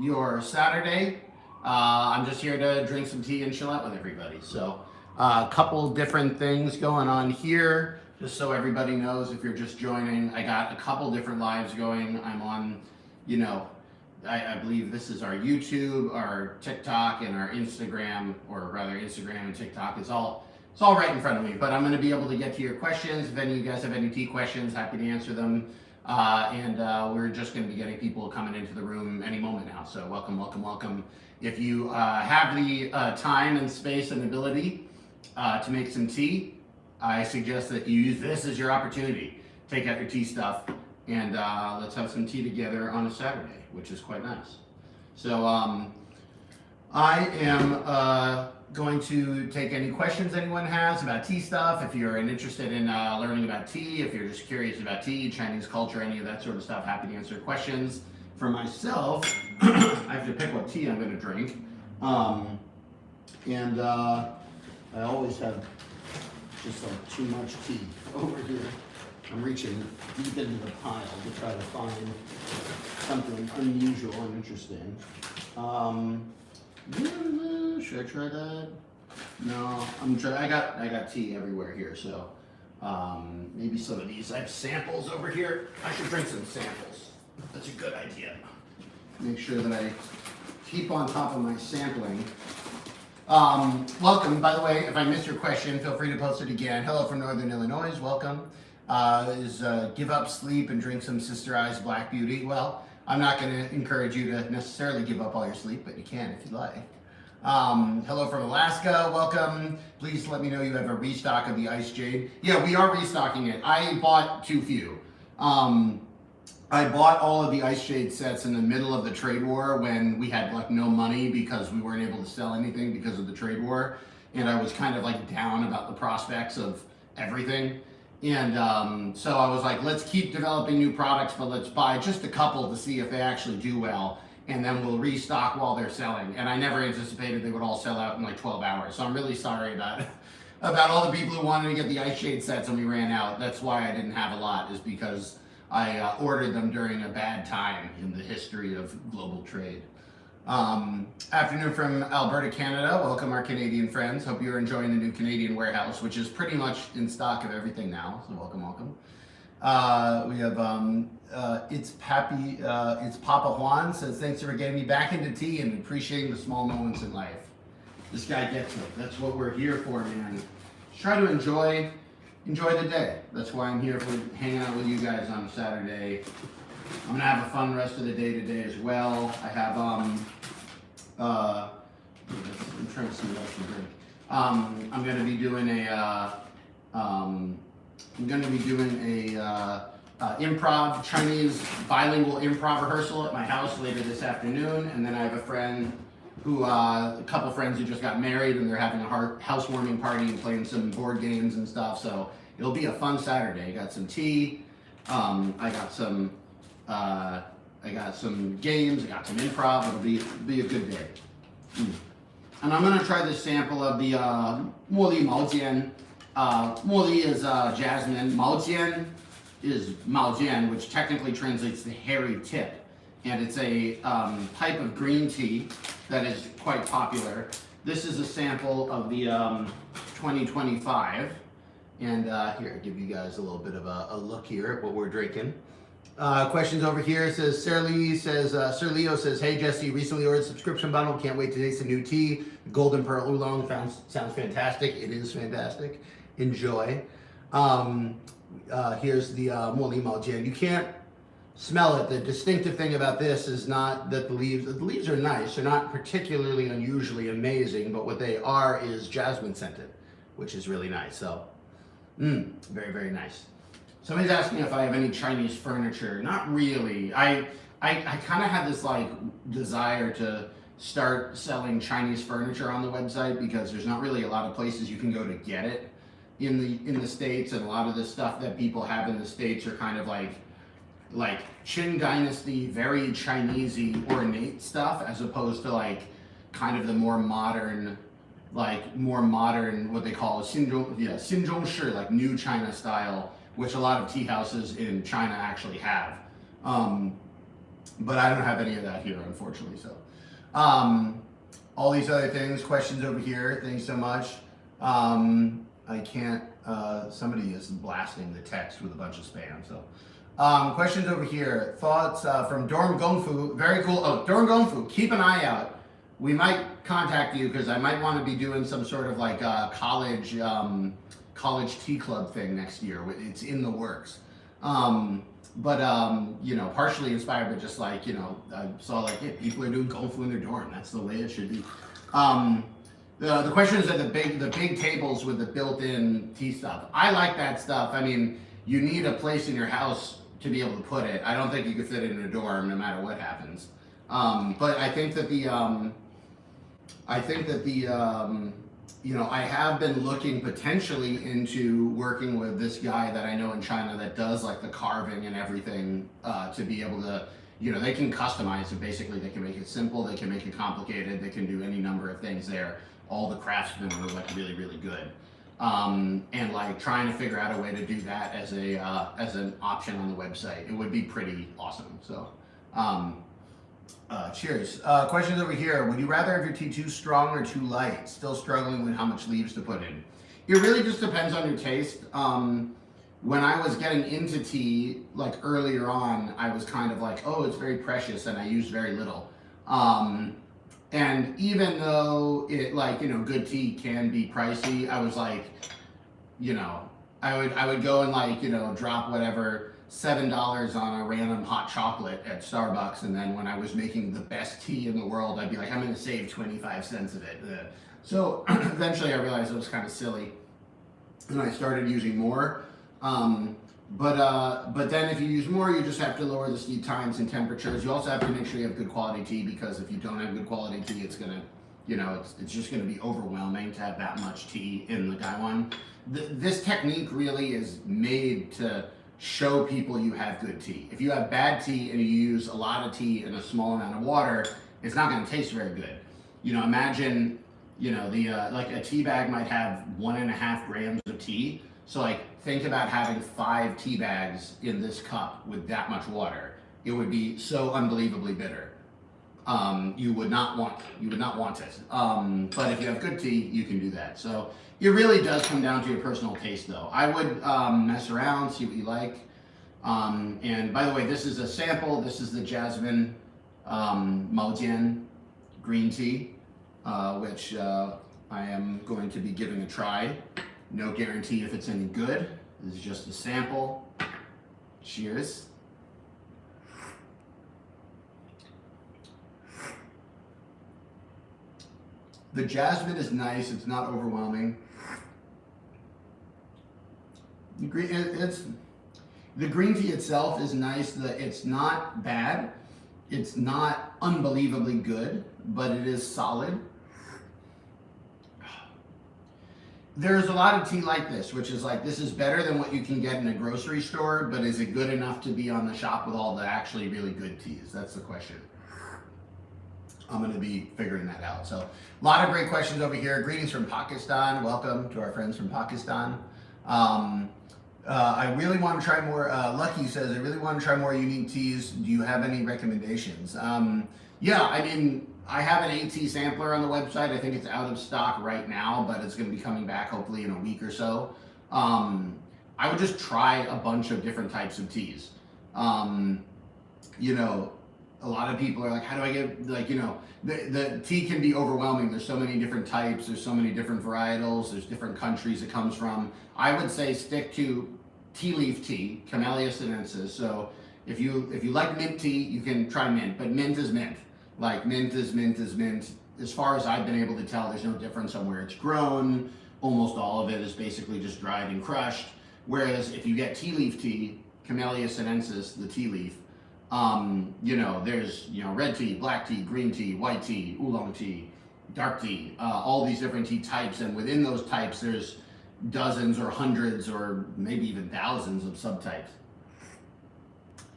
your Saturday. I'm just here to drink some tea and chill out with everybody. So a couple different things going on here, just so everybody knows if you're just joining. I got a couple different lives going. I'm on, I believe this is our YouTube, our TikTok, and our Instagram, or rather Instagram and TikTok. It's all right in front of me, but I'm going to be able to get to your questions. If any of you guys have any tea questions, happy to answer them. We're just going to be getting people coming into the room any moment now. So welcome, welcome, welcome. If you have the time and space and ability to make some tea, I suggest that you use this as your opportunity. Take out your tea stuff and let's have some tea together on a Saturday, which is quite nice. So I am going to take any questions anyone has about tea stuff. If you're interested in learning about tea, if you're just curious about tea, Chinese culture, any of that sort of stuff, happy to answer questions. For myself, I have to pick what tea I'm going to drink. I always have just like too much tea over here. I'm reaching deep into the pile to try to find something unusual and interesting. Should I try that? No, I got tea everywhere here, so maybe some of these. I have samples over here. I should drink some samples. That's a good idea. Make sure that I keep on top of my sampling. Welcome, by the way, if I missed your question, feel free to post it again. Hello from Northern Illinois, welcome. Give up sleep and drink some Sister Eyes Black Beauty. Well, I'm not going to encourage you to necessarily give up all your sleep, but you can if you like. Hello from Alaska, welcome. Please let me know you have a restock of the Ice Jade. Yeah, we are restocking it. I bought too few. I bought all of the Ice Jade sets in the middle of the trade war when we had like no money because we weren't able to sell anything because of the trade war. And I was kind of like down about the prospects of everything. And so I was like, let's keep developing new products, but let's buy just a couple to see if they actually do well. And then we'll restock while they're selling. And I never anticipated they would all sell out in like 12 hours. So I'm really sorry about all the people who wanted to get the Ice Shade sets and we ran out. That's why I didn't have a lot, is because I ordered them during a bad time in the history of global trade. Afternoon from Alberta, Canada. Welcome our Canadian friends. Hope you're enjoying the new Canadian warehouse, which is pretty much in stock of everything now. So welcome, welcome. We have it's Papa Juan says, thanks for getting me back into tea and appreciating the small moments in life. This guy gets it. That's what we're here for, man. Just try to enjoy the day. That's why I'm here for hanging out with you guys on a Saturday. I'm gonna have a fun rest of the day today as well. I have I'm trying to see what I can drink. I'm gonna be doing a improv, Chinese bilingual improv rehearsal at my house later this afternoon, and then I have a couple friends who just got married and they're having a housewarming party and playing some board games and stuff. So it'll be a fun Saturday. I got some tea. I got some games. I got some improv. It'll be a good day. And I'm gonna try this sample of the Moli Maojian. Moli is jasmine. Maojian is Maojian, which technically translates to hairy tip. And it's a type of green tea that is quite popular. This is a sample of the 2025. And here, I'll give you guys a little bit of a look here at what we're drinking. Questions over here. Says Sir Leo says, hey Jesse, recently ordered a subscription bundle. Can't wait to taste the new tea. Golden Pearl Oolong sounds fantastic. It is fantastic. Enjoy. Here's the Moli Maojian. You can't smell it. The distinctive thing about this is not that the leaves are nice. They're not particularly unusually amazing, but what they are is jasmine scented, which is really nice. So, very, very nice. Somebody's asking if I have any Chinese furniture. Not really. I kind of had this like desire to start selling Chinese furniture on the website because there's not really a lot of places you can go to get it in the States, and a lot of the stuff that people have in the States are kind of like Qing Dynasty, very Chinese-y ornate stuff, as opposed to like kind of the more modern, what they call Xinzhongshi, like new China style, which a lot of tea houses in China actually have. but I don't have any of that here, unfortunately. So, all these other things, questions over here. Thanks so much. I can't. Somebody is blasting the text with a bunch of spam. So, questions over here. Thoughts from Dorm Gongfu. Very cool. Oh, Dorm Gongfu. Keep an eye out. We might contact you because I might want to be doing some sort of like college tea club thing next year. It's in the works. You know, partially inspired by just like, you know, I saw like, yeah, people are doing Kung Fu in their dorm. That's the way it should be. The question is that the big tables with the built-in tea stuff. I like that stuff. I mean, you need a place in your house to be able to put it. I don't think you could fit it in a dorm no matter what happens. But I think that you know, I have been looking potentially into working with this guy that I know in China that does like the carving and everything to be able to, you know, they can customize it basically. They can make it simple, they can make it complicated, they can do any number of things there. All the craftsmen are like really, really good. And like trying to figure out a way to do that as an option on the website, it would be pretty awesome. So, cheers. Questions over here. Would you rather have your tea too strong or too light? Still struggling with how much leaves to put in. It really just depends on your taste. When I was getting into tea, like earlier on, I was kind of like, oh, it's very precious, and I used very little. And even though it, like, you know, good tea can be pricey, I was like, you know, I would go and like, you know, drop whatever $7 on a random hot chocolate at Starbucks, and then when I was making the best tea in the world, I'd be like, I'm going to save 25 cents of it. So eventually I realized it was kind of silly, and I started using more. But then if you use more, you just have to lower the steep times and temperatures. You also have to make sure you have good quality tea, because if you don't have good quality tea, it's gonna, you know, it's just gonna be overwhelming to have that much tea in the Gaiwan. This technique really is made to show people you have good tea. If you have bad tea and you use a lot of tea in a small amount of water, it's not gonna taste very good. You know, imagine, you know, like a tea bag might have 1.5 grams of tea. So like, think about having 5 tea bags in this cup with that much water. It would be so unbelievably bitter. You would not want it. But if you have good tea, you can do that. So it really does come down to your personal taste, though. I would mess around, see what you like. And by the way, this is a sample. This is the jasmine Maojian green tea, which I am going to be giving a try. No guarantee if it's any good. This is just a sample. Cheers. The jasmine is nice. It's not overwhelming. The green tea itself is nice. It's not bad. It's not unbelievably good, but it is solid. There's a lot of tea like this, which is like, this is better than what you can get in a grocery store, but is it good enough to be on the shop with all the actually really good teas? That's the question. I'm going to be figuring that out. So, a lot of great questions over here. Greetings from Pakistan. Welcome to our friends from Pakistan. I really want to try more. Lucky says, I really want to try more unique teas. Do you have any recommendations? Yeah, I mean, I have an AT sampler on the website. I think it's out of stock right now, but it's going to be coming back hopefully in a week or so. I would just try a bunch of different types of teas. You know, a lot of people are like, how do I get, like, you know, the tea can be overwhelming. There's so many different types. There's so many different varietals. There's different countries it comes from. I would say stick to tea leaf tea, Camellia sinensis. So if you like mint tea, you can try mint, but mint is mint. Like mint is mint is mint. As far as I've been able to tell, there's no difference on where it's grown. Almost all of it is basically just dried and crushed. Whereas if you get tea leaf tea, Camellia sinensis, the tea leaf, you know, there's, you know, red tea, black tea, green tea, white tea, oolong tea, dark tea, all these different tea types. And within those types, there's dozens or hundreds or maybe even thousands of subtypes.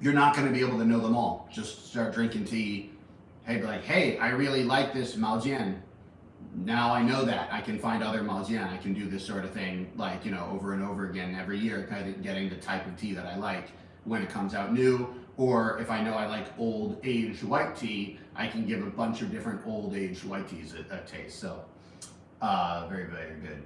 You're not going to be able to know them all. Just start drinking tea. Hey, be like, hey, I really like this Maojian. Now I know that. I can find other Maojian. I can do this sort of thing, like, you know, over and over again every year, kind of getting the type of tea that I like when it comes out new, Or if I know I like old aged white tea, I can give a bunch of different old aged white teas a taste. So very, very good.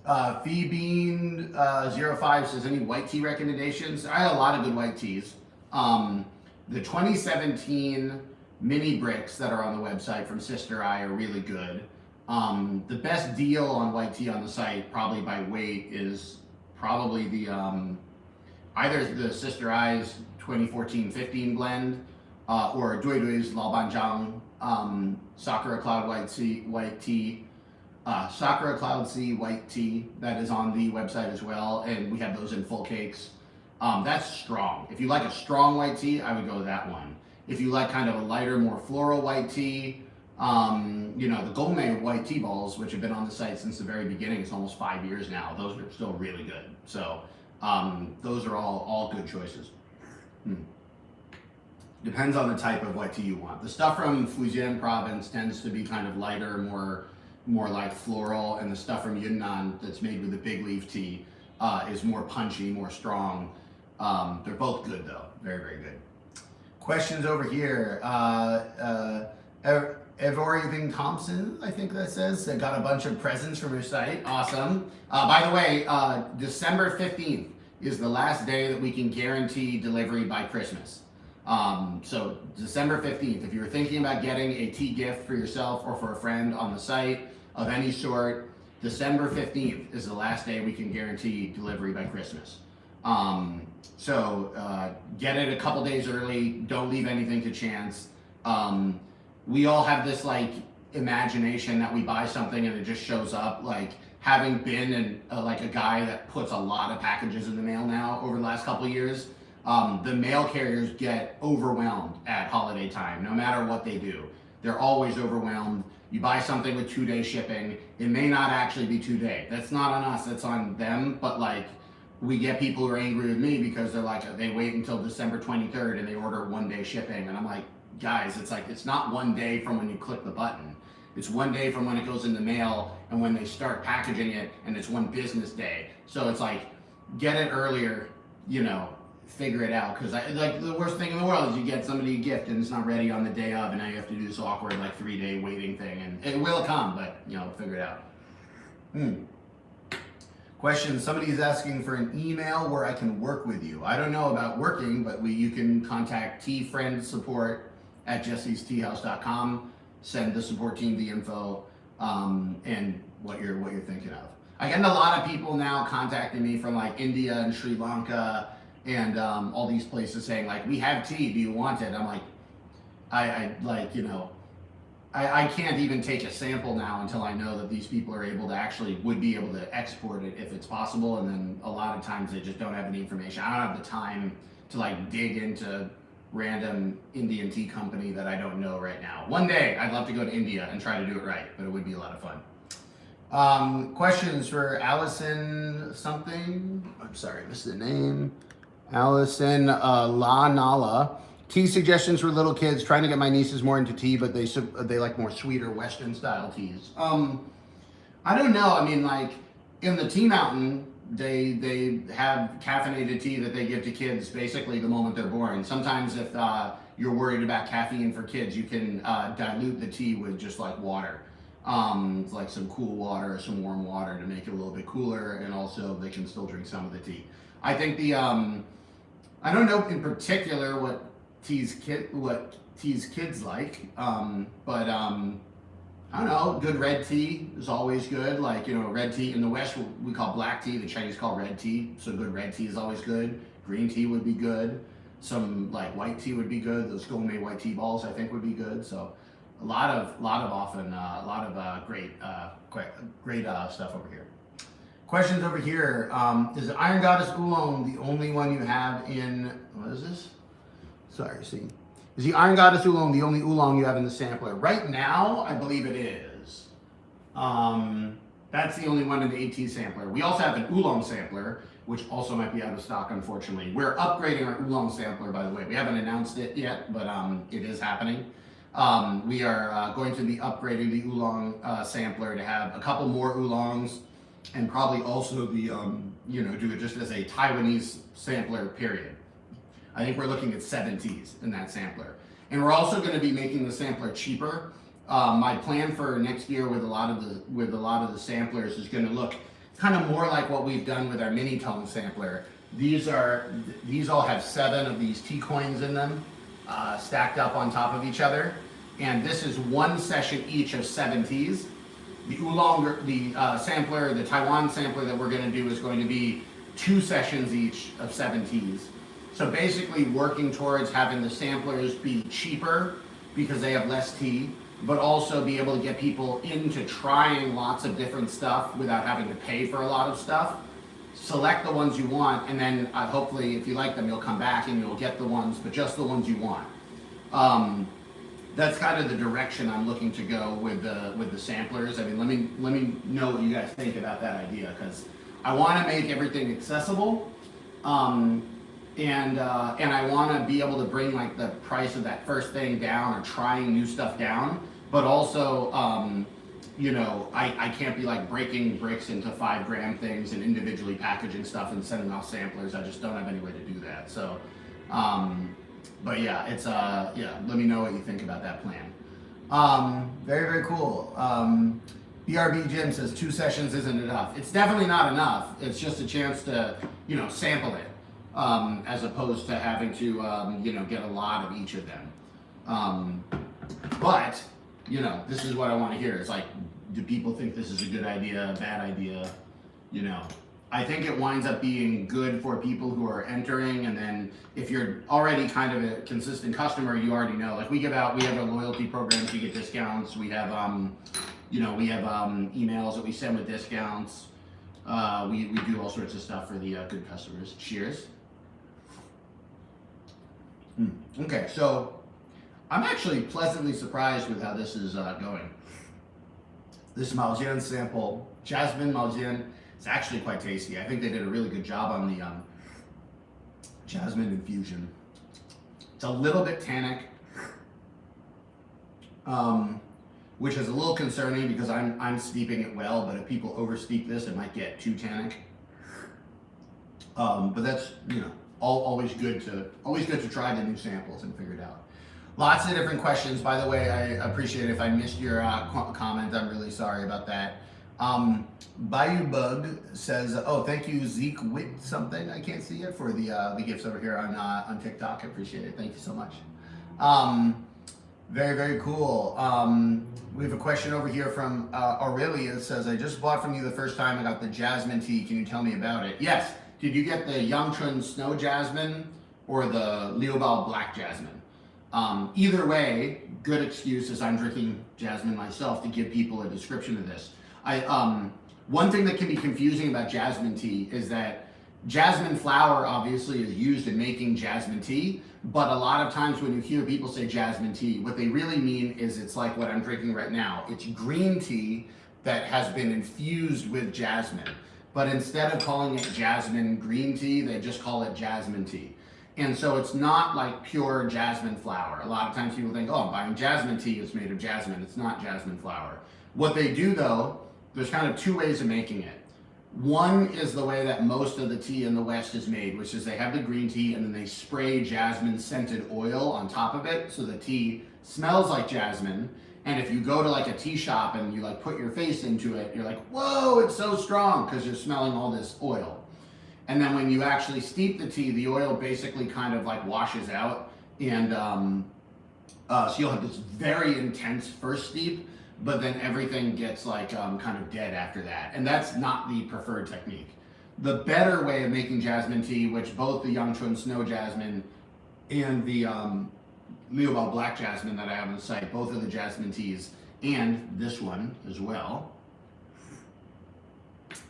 Phoebe05 says, any white tea recommendations? I have a lot of good white teas. The 2017 mini bricks that are on the website from Sister I are really good. The best deal on white tea on the site, probably by weight, is probably the either the Sister I's 2014-15 blend or Dui Dui's Laobanjiang Sakura Cloud white tea. Sakura Cloud Sea white tea that is on the website as well, and we have those in full cakes. That's strong. If you like a strong white tea, I would go with that one. If you like kind of a lighter, more floral white tea, the gourmet white tea balls, which have been on the site since the very beginning, it's almost 5 years now, those are still really good. So those are all good choices. Depends on the type of white tea you want. The stuff from Fujian province tends to be kind of lighter, more like floral, and the stuff from Yunnan that's made with the big leaf tea is more punchy, more strong. They're both good though, very, very good. Questions over here. Everything Thompson, I think that says, that got a bunch of presents from your site. Awesome. By the way, December 15th is the last day that we can guarantee delivery by Christmas. So December 15th, if you're thinking about getting a tea gift for yourself or for a friend on the site of any sort, December 15th is the last day we can guarantee delivery by Christmas. So get it a couple days early, don't leave anything to chance. We all have this like imagination that we buy something and it just shows up. Like having been like a guy that puts a lot of packages in the mail now over the last couple of years, the mail carriers get overwhelmed at holiday time, no matter what they do. They're always overwhelmed. You buy something with 2-day shipping, it may not actually be 2-day. That's not on us, that's on them. But like, we get people who are angry with me because they're like, they wait until December 23rd and they order 1-day shipping. And I'm like, guys, it's not 1 day from when you click the button. It's 1 day from when it goes in the mail and when they start packaging it, and it's 1 business day. So it's like, get it earlier, figure it out. Because like the worst thing in the world is you get somebody a gift and it's not ready on the day of, and now you have to do this awkward like 3-day waiting thing, and it will come, but figure it out. Question, somebody's asking for an email where I can work with you. I don't know about working, but you can contact tfriendsupport@jessie'steahouse.com, send the support team the info and what you're thinking of. I get a lot of people now contacting me from like India and Sri Lanka and all these places saying like, we have tea, do you want it? I'm like, I can't even take a sample now until I know that these people are able to would be able to export it if it's possible. And then a lot of times they just don't have any information. I don't have the time to like dig into random Indian tea company that I don't know right now. One day I'd love to go to India and try to do it right, but it would be a lot of fun. Questions for Allison something. I'm sorry, I missed the name. Allison La Nala. Tea suggestions for little kids. Trying to get my nieces more into tea, but they like more sweeter Western style teas. I don't know. I mean, like in the Tea Mountain, they have caffeinated tea that they give to kids basically the moment they're born. Sometimes if you're worried about caffeine for kids, you can dilute the tea with just like water. Like some cool water or some warm water to make it a little bit cooler, and also they can still drink some of the tea. I think I don't know in particular what teas kids like, but I don't know, good red tea is always good. Like, red tea in the West we call black tea, the Chinese call red tea, so good red tea is always good. Green tea would be good. Some like white tea would be good. Those gourmet white tea balls I think would be good. So a lot of great stuff over here. Questions over here. Is the Iron Goddess Oolong the only one you have in, what is this? Sorry, see. Is the Iron Goddess Oolong the only oolong you have in the sampler? Right now, I believe it is. That's the only one in the AT sampler. We also have an oolong sampler, which also might be out of stock, unfortunately. We're upgrading our oolong sampler, by the way. We haven't announced it yet, but it is happening. We are going to be upgrading the oolong sampler to have a couple more oolongs, and probably also the, do it just as a Taiwanese sampler, period. I think we're looking at 7 teas in that sampler. And we're also going to be making the sampler cheaper. My plan for next year with a lot of the samplers is going to look kind of more like what we've done with our mini tone sampler. These all have 7 of these tea coins in them, stacked up on top of each other. And this is 1 session each of 7 teas. The sampler, the Taiwan sampler that we're going to do is going to be 2 sessions each of 7 teas. So basically working towards having the samplers be cheaper because they have less tea, but also be able to get people into trying lots of different stuff without having to pay for a lot of stuff. Select the ones you want, and then hopefully if you like them, you'll come back and you'll get the ones, but just the ones you want. That's kind of the direction I'm looking to go with the samplers. I mean, let me know what you guys think about that idea, because I want to make everything accessible, and I want to be able to bring like the price of that first thing down or trying new stuff down, but also you know, I can't be like breaking bricks into 5-gram things and individually packaging stuff and sending off samplers. I just don't have any way to do that. So, but yeah, it's yeah. Let me know what you think about that plan. Very, very cool. BRB Jim says 2 sessions isn't enough. It's definitely not enough. It's just a chance to, you know, sample it, as opposed to having to, you know, get a lot of each of them. But, you know, this is what I want to hear. It's like, do people think this is a good idea, a bad idea? You know, I think it winds up being good for people who are entering, and then if you're already kind of a consistent customer, you already know. Like we have a loyalty program to get discounts. We have, you know, we have emails that we send with discounts. We do all sorts of stuff for the good customers. Cheers. Okay, so I'm actually pleasantly surprised with how this is going. This Maojian sample, Jasmine Maojian, it's actually quite tasty. I think they did a really good job on the jasmine infusion. It's a little bit tannic, which is a little concerning because I'm steeping it well, but if people oversteep this, it might get too tannic. But that's, you know, always good to try the new samples and figure it out. Lots of different questions. By the way, I appreciate it. If I missed your comment, I'm really sorry about that. Bayou Bug says, oh, thank you, Zeke Wit something. I can't see it for the gifts over here on TikTok. I appreciate it. Thank you so much. Very, very cool. We have a question over here from Aurelia. It says, I just bought from you the first time. I got the jasmine tea. Can you tell me about it? Yes. Did you get the Yangchun Snow Jasmine or the Liubao Black Jasmine? Either way, good excuse, as I'm drinking jasmine myself, to give people a description of this. One thing that can be confusing about jasmine tea is that jasmine flower obviously is used in making jasmine tea, but a lot of times when you hear people say jasmine tea, what they really mean is it's like what I'm drinking right now. It's green tea that has been infused with jasmine. But instead of calling it jasmine green tea, they just call it jasmine tea. And so it's not like pure jasmine flower. A lot of times people think, oh, I'm buying jasmine tea, it's made of jasmine. It's not jasmine flower. What they do though, there's kind of 2 ways of making it. One is the way that most of the tea in the West is made, which is they have the green tea and then they spray jasmine scented oil on top of it so the tea smells like jasmine. And if you go to like a tea shop and you like put your face into it, you're like, whoa, it's so strong because you're smelling all this oil. And then when you actually steep the tea, the oil basically kind of like washes out. And so you'll have this very intense first steep, but then everything gets like kind of dead after that. And that's not the preferred technique. The better way of making jasmine tea, which both the Yangchun Snow Jasmine and the Liubao Black Jasmine that I have on the site, both of the jasmine teas, and this one as well,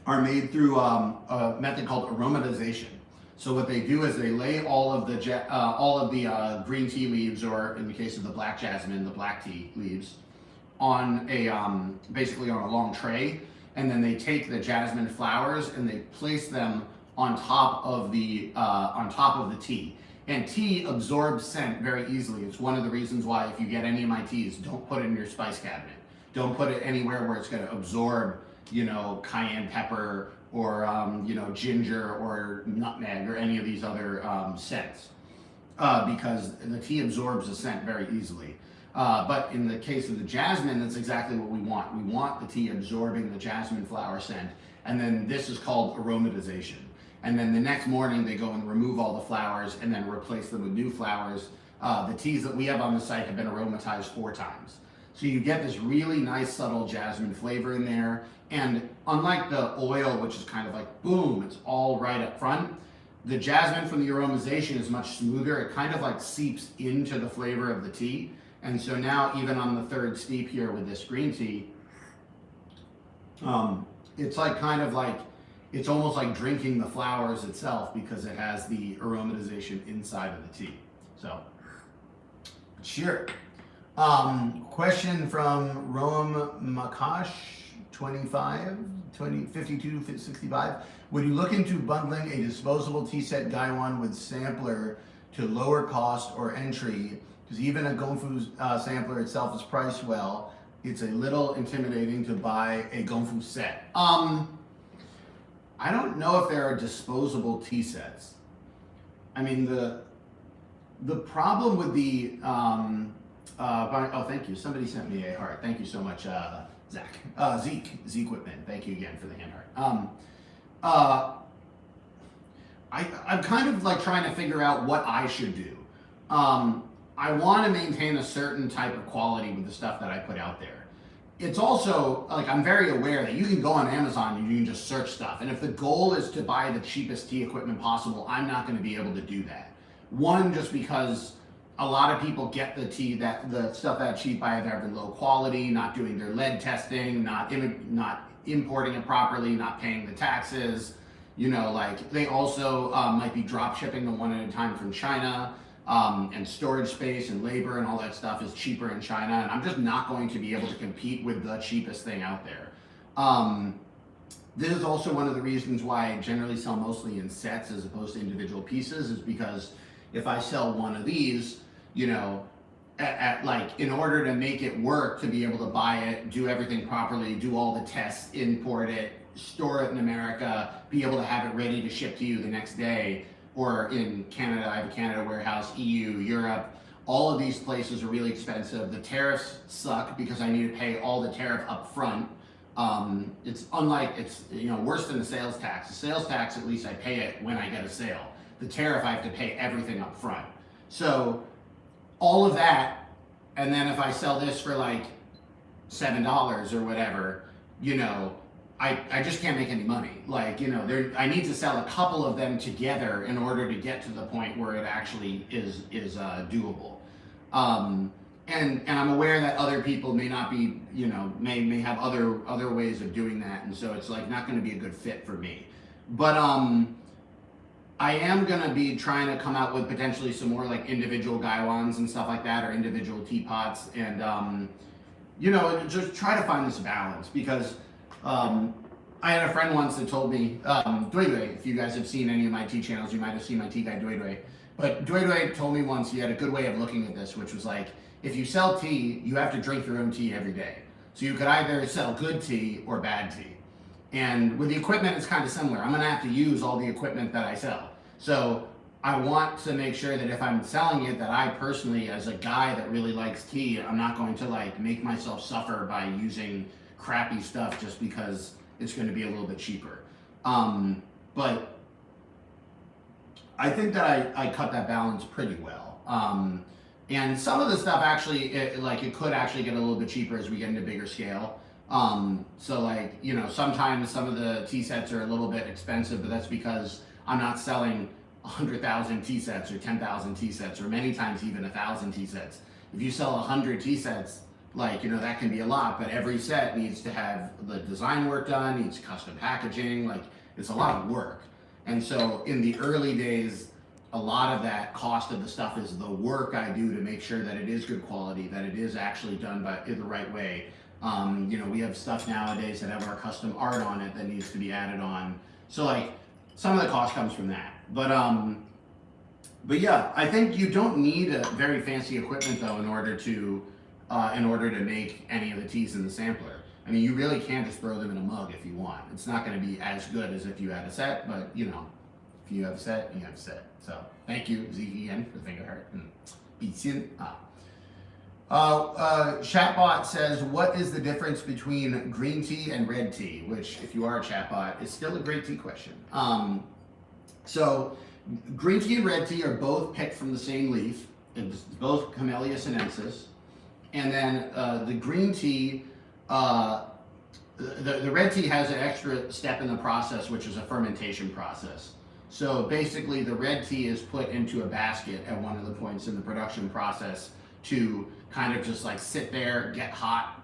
are made through a method called aromatization. So what they do is they lay all of the green tea leaves, or in the case of the black jasmine, the black tea leaves, on a basically on a long tray, and then they take the jasmine flowers and they place them on top of the tea. And tea absorbs scent very easily. It's one of the reasons why if you get any of my teas, don't put it in your spice cabinet. Don't put it anywhere where it's going to absorb, you know, cayenne pepper or, you know, ginger or nutmeg or any of these other scents. because the tea absorbs the scent very easily. But in the case of the jasmine, that's exactly what we want. We want the tea absorbing the jasmine flower scent, and then this is called aromatization. And then the next morning they go and remove all the flowers and then replace them with new flowers. The teas that we have on the site have been aromatized 4 times. So you get this really nice subtle jasmine flavor in there. And unlike the oil, which is kind of like boom, it's all right up front, the jasmine from the aromatization is much smoother. It kind of like seeps into the flavor of the tea. And so now even on the 3rd steep here with this green tea, it's like kind of like, it's almost like drinking the flowers itself because it has the aromatization inside of the tea. So, sure. Question from Roam Makash, 5265. Would you look into bundling a disposable tea set Gaiwan with sampler to lower cost or entry? Because even a Gongfu sampler itself is priced well. It's a little intimidating to buy a Gongfu set. I don't know if there are disposable tea sets. I mean, the problem with the, oh, thank you. Somebody sent me a heart. Thank you so much, Zach. Zeke Whitman. Thank you again for the hand heart. I'm kind of like trying to figure out what I should do. I want to maintain a certain type of quality with the stuff that I put out there. It's also, like, I'm very aware that you can go on Amazon and you can just search stuff. And if the goal is to buy the cheapest tea equipment possible, I'm not going to be able to do that. One, just because a lot of people get the tea, the stuff that cheap by either having low quality, not doing their lead testing, not importing it properly, not paying the taxes. You know, like, they also might be drop shipping them one at a time from China. And storage space and labor and all that stuff is cheaper in China, and I'm just not going to be able to compete with the cheapest thing out there. This is also one of the reasons why I generally sell mostly in sets as opposed to individual pieces, is because if I sell one of these, you know, like, in order to make it work, to be able to buy it, do everything properly, do all the tests, import it, store it in America, be able to have it ready to ship to you the next day, or in Canada, I have a Canada warehouse, EU, Europe, all of these places are really expensive. The tariffs suck because I need to pay all the tariff up front. It's worse than the sales tax. The sales tax, at least I pay it when I get a sale. The tariff, I have to pay everything up front. So all of that, and then if I sell this for like $7 or whatever, you know, I just can't make any money. Like, you know, I need to sell a couple of them together in order to get to the point where it actually is doable. And I'm aware that other people may not be, you know, may have other ways of doing that, and so it's like not going to be a good fit for me. But I am going to be trying to come out with potentially some more like individual Gaiwans and stuff like that, or individual teapots, and you know, just try to find this balance, because I had a friend once that told me, Dui, if you guys have seen any of my tea channels, you might have seen my tea guy Dui. But Dui told me once, he had a good way of looking at this, which was like, if you sell tea, you have to drink your own tea every day. So you could either sell good tea or bad tea. And with the equipment, it's kind of similar. I'm gonna have to use all the equipment that I sell. So I want to make sure that if I'm selling it, that I personally, as a guy that really likes tea, I'm not going to like make myself suffer by using crappy stuff just because it's going to be a little bit cheaper. But I think that I cut that balance pretty well. And some of the stuff actually, it could actually get a little bit cheaper as we get into bigger scale. So like, you know, sometimes some of the tea sets are a little bit expensive, but that's because I'm not selling 100,000 tea sets or 10,000 tea sets, or many times even 1,000 tea sets. If you sell 100 tea sets, like, you know, that can be a lot, but every set needs to have the design work done, needs custom packaging, like, it's a lot of work. And so in the early days, a lot of that cost of the stuff is the work I do to make sure that it is good quality, that it is actually done in the right way. You know, we have stuff nowadays that have our custom art on it that needs to be added on. So like, some of the cost comes from that. But yeah, I think you don't need a very fancy equipment though in order to make any of the teas in the sampler. I mean, you really can just throw them in a mug if you want. It's not going to be as good as if you had a set, but you know, If you have set, you have set. So thank you, ZEN, for the finger heart. Chatbot says, what is the difference between green tea and red tea? Which, if you are a chatbot, is still a great tea question. So green tea and red tea are both picked from the same leaf. It's both Camellia sinensis. And then the green tea, the red tea has an extra step in the process, which is a fermentation process. So basically the red tea is put into a basket at one of the points in the production process to kind of just like sit there, get hot.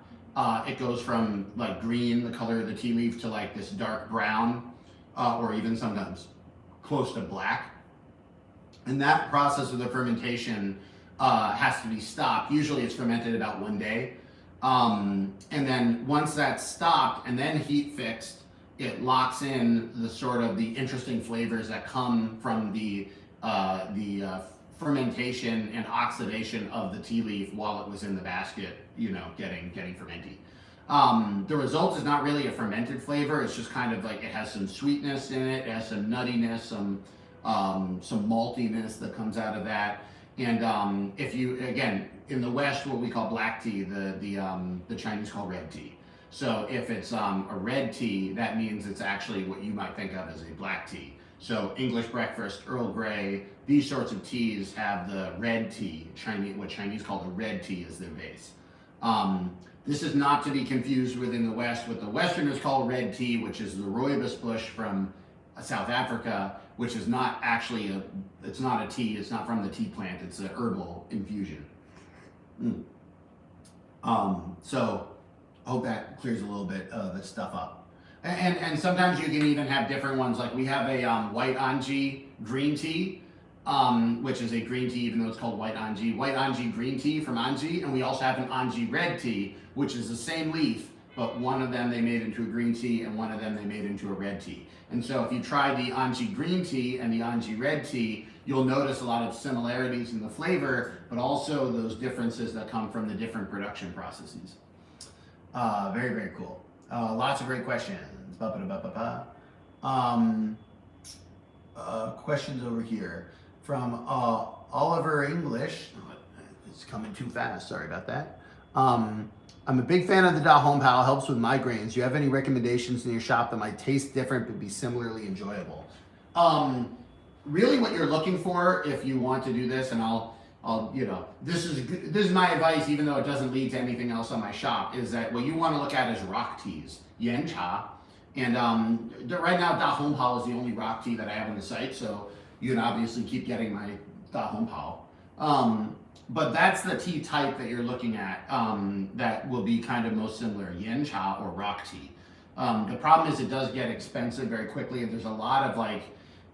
It goes from like green, the color of the tea leaf, to like this dark brown, or even sometimes close to black. And that process of the fermentation has to be stopped. Usually it's fermented about 1 day. And then once that's stopped and then heat fixed, it locks in the sort of the interesting flavors that come from the fermentation and oxidation of the tea leaf while it was in the basket, you know, getting fermenty. The result is not really a fermented flavor. It's just kind of like it has some sweetness in it. It has some nuttiness, some maltiness that comes out of that. And if you, again, in the West, what we call black tea, the Chinese call red tea. So if it's a red tea, that means it's actually what you might think of as a black tea. So English breakfast, Earl Grey, these sorts of teas have the red tea, what Chinese call the red tea as their base. This is not to be confused within the West what the Westerners call red tea, which is the rooibos bush from South Africa, which is not actually it's not a tea, it's not from the tea plant, it's an herbal infusion. So I hope that clears a little bit of the stuff up. And sometimes you can even have different ones, like we have a white Anji green tea, which is a green tea, even though it's called white Anji green tea from Anji, and we also have an Anji red tea, which is the same leaf, but one of them they made into a green tea and one of them they made into a red tea. And so if you try the Anji green tea and the Anji red tea, you'll notice a lot of similarities in the flavor, but also those differences that come from the different production processes. Very, very cool. Lots of great questions. Questions over here from Oliver English. Oh, it's coming too fast. Sorry about that. I'm a big fan of the Da Hong Pao. Helps with migraines. Do you have any recommendations in your shop that might taste different but be similarly enjoyable? Really, what you're looking for, if you want to do this, and I'll you know, this is my advice, even though it doesn't lead to anything else on my shop, is that what you want to look at is rock teas, yan cha. And right now, Da Hong Pao is the only rock tea that I have on the site, so you can obviously keep getting my Da Hong Pao. But that's the tea type that you're looking at that will be kind of most similar, yan cha or rock tea. The problem is it does get expensive very quickly, and there's a lot of like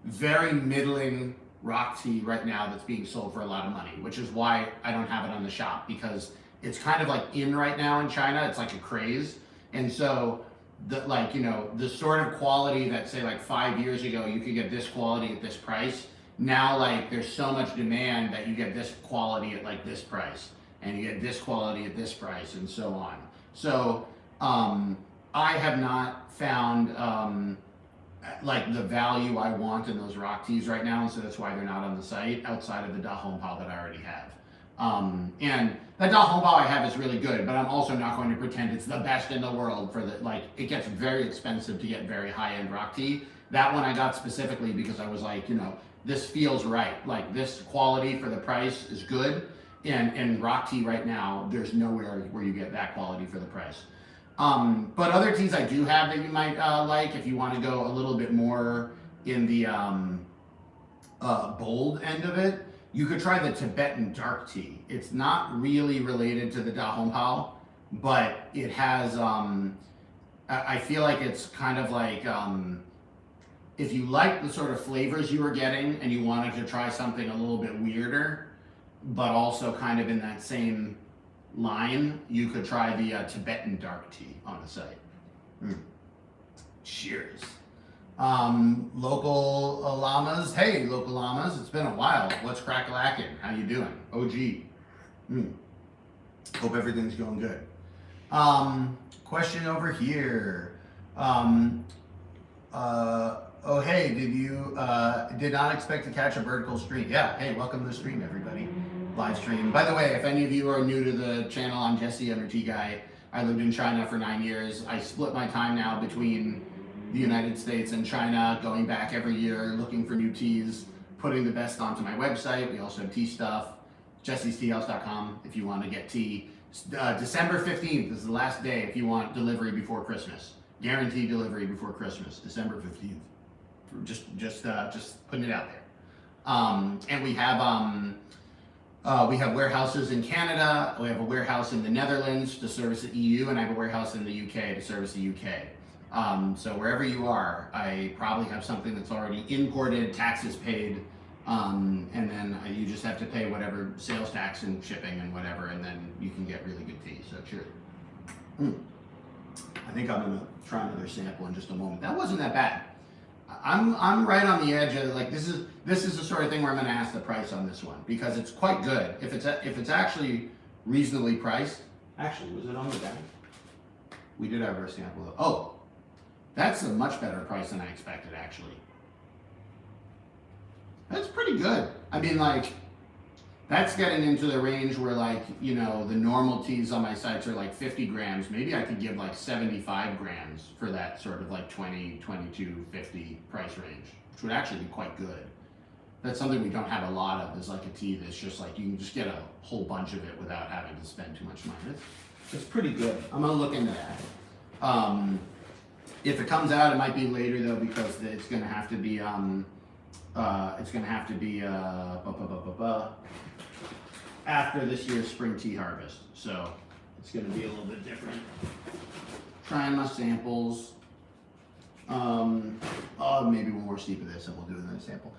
very middling rock tea right now that's being sold for a lot of money, which is why I don't have it on the shop, because it's kind of like in right now in China. It's like a craze. And so the sort of quality that, say, like 5 years ago you could get this quality at this price, now like there's so much demand that you get this quality at like this price, and you get this quality at this price, and so on. So I have not found like the value I want in those rock teas right now, and so that's why they're not on the site outside of the Da Hong Pao that I already have. And that Da Hong Pao I have is really good, but I'm also not going to pretend it's the best in the world for the, like, it gets very expensive to get very high-end rock tea. That one I got specifically because I was like, you know, this feels right. Like, this quality for the price is good, and rock tea right now, there's nowhere where you get that quality for the price. But other teas I do have that you might like, if you want to go a little bit more in the bold end of it, you could try the Tibetan dark tea. It's not really related to the Da Hong Pao, but it has, I feel like it's kind of like, if you like the sort of flavors you were getting and you wanted to try something a little bit weirder, but also kind of in that same line, you could try the Tibetan dark tea on the site. Cheers. Local llamas. Hey, local llamas. It's been a while. What's crack-a-lackin'? How you doing? OG. Hope everything's going good. Question over here. Oh, hey, did not expect to catch a vertical stream. Yeah, hey, welcome to the stream, everybody. Live stream. By the way, if any of you are new to the channel, I'm Jesse, I'm your tea guy. I lived in China for 9 years. I split my time now between the United States and China, going back every year, looking for new teas, putting the best onto my website. We also have tea stuff, jessesteahouse.com if you want to get tea. December 15th is the last day if you want delivery before Christmas. Guaranteed delivery before Christmas, December 15th. Just putting it out there. And we have warehouses in Canada. We have a warehouse in the Netherlands to service the EU, and I have a warehouse in the UK to service the UK. So wherever you are, I probably have something that's already imported, taxes paid, and then you just have to pay whatever sales tax and shipping and whatever, and then you can get really good tea. So cheers. I think I'm gonna try another sample in just a moment. That wasn't that bad. I'm right on the edge of, like, this is the sort of thing where I'm gonna ask the price on this one because it's quite good. If it's actually reasonably priced. Actually, was it on the bag? We did have our sample though. Oh, that's a much better price than I expected, actually. That's pretty good. I mean, like, that's getting into the range where, like, you know, the normal teas on my sites are like 50 grams. Maybe I could give like 75 grams for that sort of like 20, 22, 50 price range, which would actually be quite good. That's something we don't have a lot of, is like a tea that's just like, you can just get a whole bunch of it without having to spend too much money. It's pretty good. I'm gonna look into that. If it comes out, it might be later though, because it's gonna have to be, after this year's spring tea harvest. So it's gonna be a little bit different. Trying my samples. Maybe one more steep of this and we'll do another sample.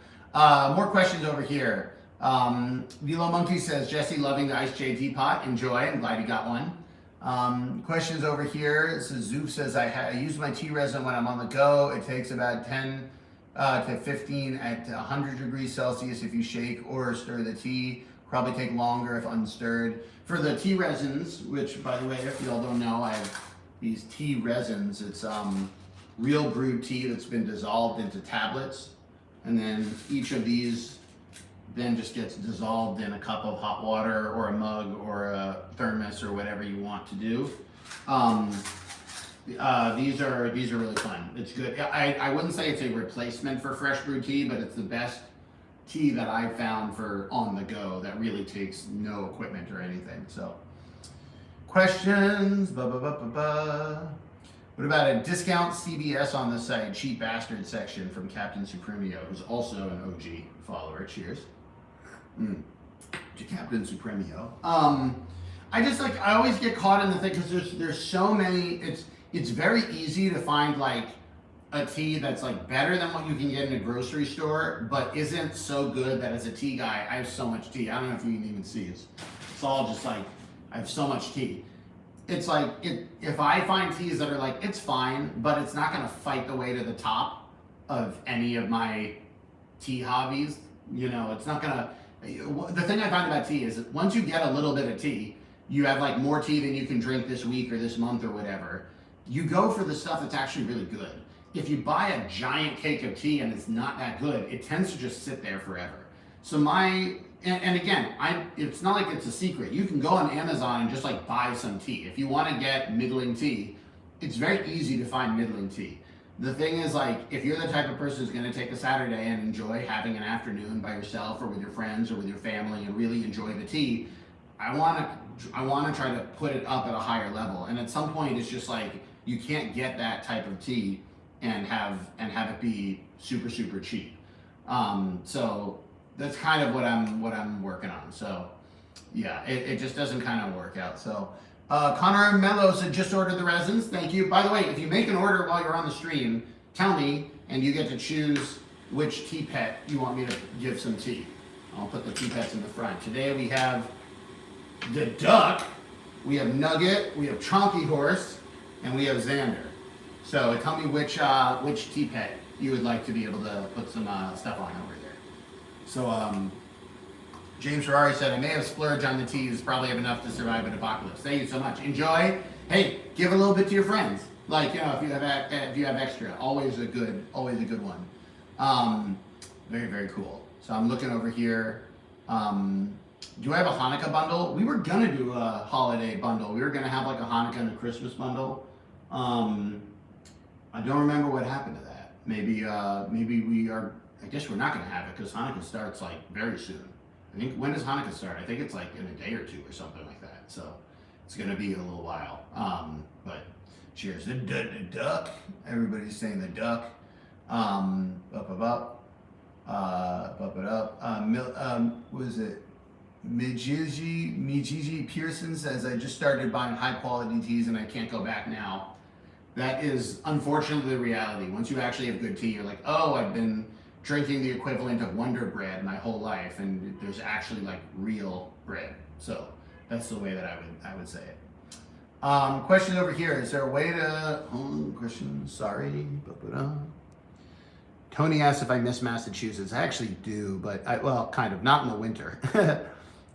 More questions over here. Velo Monkey says, Jesse loving the iced J teapot. Enjoy, I'm glad you got one. Questions over here. Zoof says, I use my tea resin when I'm on the go. It takes about 10 to 15 at 100 degrees Celsius if you shake or stir the tea. Probably take longer if unstirred. For the tea resins, which, by the way, if you all don't know, I have these tea resins. It's real brewed tea that's been dissolved into tablets. And then each of these then just gets dissolved in a cup of hot water or a mug or a thermos or whatever you want to do. These are really fun. It's good. I wouldn't say it's a replacement for fresh brewed tea, but it's the best tea that I've found for on the go that really takes no equipment or anything. So, questions? What about a discount CBS on the site? Cheap bastard section from Captain Supremio, who's also an OG follower. Cheers. To Captain Supremio. I always get caught in the thing because there's so many. It's very easy to find like a tea that's like better than what you can get in a grocery store, but isn't so good that as a tea guy, I have so much tea. I don't know if you can even see it. It's all just like, I have so much tea. It's like, if I find teas that are like, it's fine, but it's not gonna fight the way to the top of any of my tea hobbies, you know, it's not gonna, the thing I find about tea is that once you get a little bit of tea, you have like more tea than you can drink this week or this month or whatever. You go for the stuff that's actually really good. If you buy a giant cake of tea and it's not that good, it tends to just sit there forever. So and again, it's not like it's a secret. You can go on Amazon and just like buy some tea. If you want to get middling tea, it's very easy to find middling tea. The thing is, like, if you're the type of person who's going to take a Saturday and enjoy having an afternoon by yourself or with your friends or with your family and really enjoy the tea, I want to try to put it up at a higher level. And at some point, it's just like you can't get that type of tea and have it be super, super cheap. So that's kind of what I'm working on. So yeah, it just doesn't kind of work out. So Connor Mello said, just ordered the resins. Thank you. By the way, if you make an order while you're on the stream, tell me, and you get to choose which tea pet you want me to give some tea. I'll put the tea pets in the front. Today we have the duck, we have Nugget, we have Chonky Horse, and we have Xander. So tell me which tea pet you would like to be able to put some stuff on over there. So James Ferrari said, I may have splurged on the teas, probably have enough to survive an apocalypse. Thank you so much. Enjoy. Hey, give a little bit to your friends. Like, if you have extra, always a good one. Very, very cool. So I'm looking over here. Do I have a Hanukkah bundle? We were gonna do a holiday bundle. We were gonna have like a Hanukkah and a Christmas bundle. I don't remember what happened to that. Maybe we are. I guess we're not gonna have it because Hanukkah starts like very soon. I think, when does Hanukkah start? I think it's like in a day or two or something like that. So it's gonna be a little while. But cheers. The duck. Everybody's saying the duck. Up. Was it Mijiji Pearson says, I just started buying high quality teas and I can't go back now. That is unfortunately the reality. Once you actually have good tea, you're like, oh, I've been drinking the equivalent of Wonder Bread my whole life, and there's actually like real bread. So that's the way that I would say it. Question over here. Is there a way to, question, sorry. Tony asked if I miss Massachusetts. I actually do, but well, kind of, not in the winter.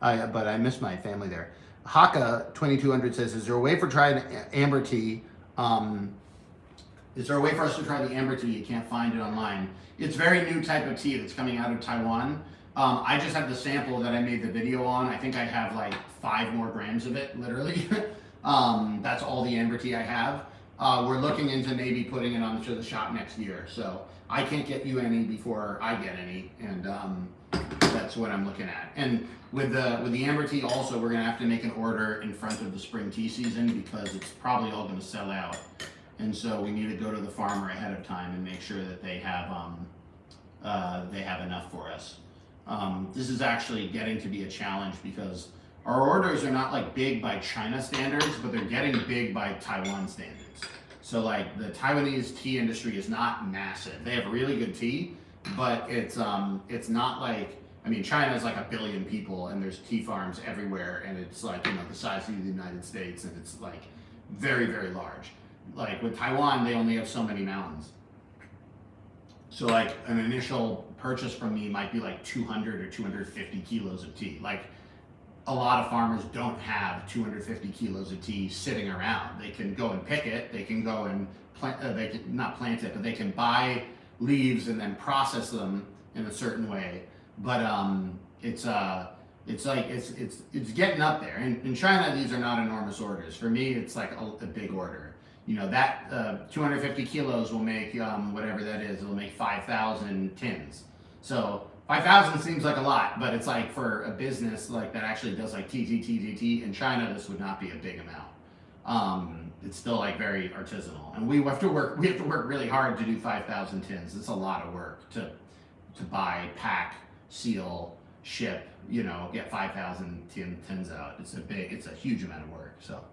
But I miss my family there. Haka 2200 says, is there a way for trying amber tea? Is there a way for us to try the amber tea? You can't find it online. It's a very new type of tea that's coming out of Taiwan. I just have the sample that I made the video on. I think I have like 5 more grams of it, literally. That's all the amber tea I have. We're looking into maybe putting it onto the shop next year. So I can't get you any before I get any, and that's what I'm looking at. And with the amber tea also, we're gonna have to make an order in front of the spring tea season because it's probably all gonna sell out. And so we need to go to the farmer ahead of time and make sure that they have enough for us. This is actually getting to be a challenge because our orders are not like big by China standards, but they're getting big by Taiwan standards. So like the Taiwanese tea industry is not massive. They have really good tea, but it's not like, I mean, China is like 1 billion people and there's tea farms everywhere, and it's like, you know, the size of the United States, and it's like very, very large. Like with Taiwan, they only have so many mountains. So like an initial purchase from me might be like 200 or 250 kilos of tea. Like a lot of farmers don't have 250 kilos of tea sitting around. They can go and pick it. They can go and not plant it, but they can buy leaves and then process them in a certain way. But it's getting up there. In China, these are not enormous orders. For me, it's like a big order. You know, that 250 kilos will make whatever that is. It'll make 5,000 tins. So 5,000 seems like a lot, but it's like for a business like that actually does like tea. In China, this would not be a big amount. It's still like very artisanal, and we have to work really hard to do 5,000 tins. It's a lot of work to buy, pack, seal, ship. You know, get 5,000 tins out. It's a huge amount of work. So,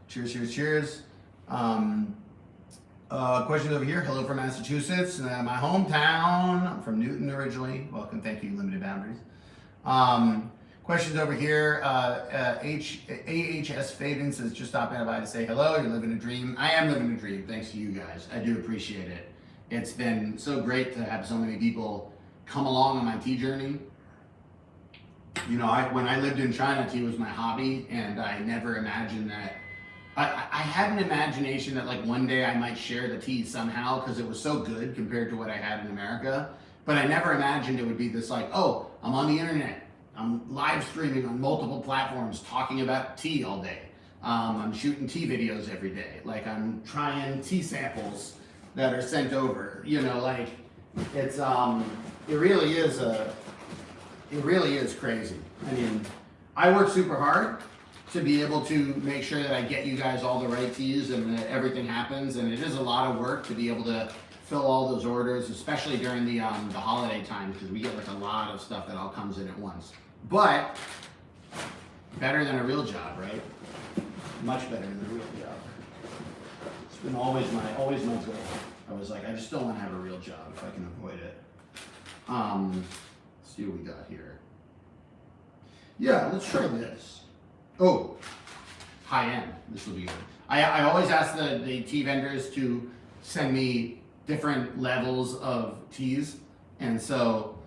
cheers. Questions over here. Hello from Massachusetts, my hometown. I'm from Newton originally. Welcome, thank you, Limited Boundaries. Questions over here. AHS Faden says, just stopping by to say hello. You're living a dream. I am living a dream, thanks to you guys. I do appreciate it. It's been so great to have so many people come along on my tea journey. You know, when I lived in China, tea was my hobby, and I never imagined that. I had an imagination that like one day I might share the tea somehow because it was so good compared to what I had in America. But I never imagined it would be this like, oh, I'm on the internet. I'm live streaming on multiple platforms talking about tea all day. I'm shooting tea videos every day. Like I'm trying tea samples that are sent over. You know, like it's it really is crazy. I mean, I work super hard to be able to make sure that I get you guys all the right teas and that everything happens. And it is a lot of work to be able to fill all those orders, especially during the holiday time, because we get like a lot of stuff that all comes in at once. But better than a real job, right? Much better than a real job. It's been always my goal. I was like, I just don't want to have a real job if I can avoid it. Let's see what we got here. Yeah, let's try this. Oh, high end. This will be good. I always ask the tea vendors to send me different levels of teas, and so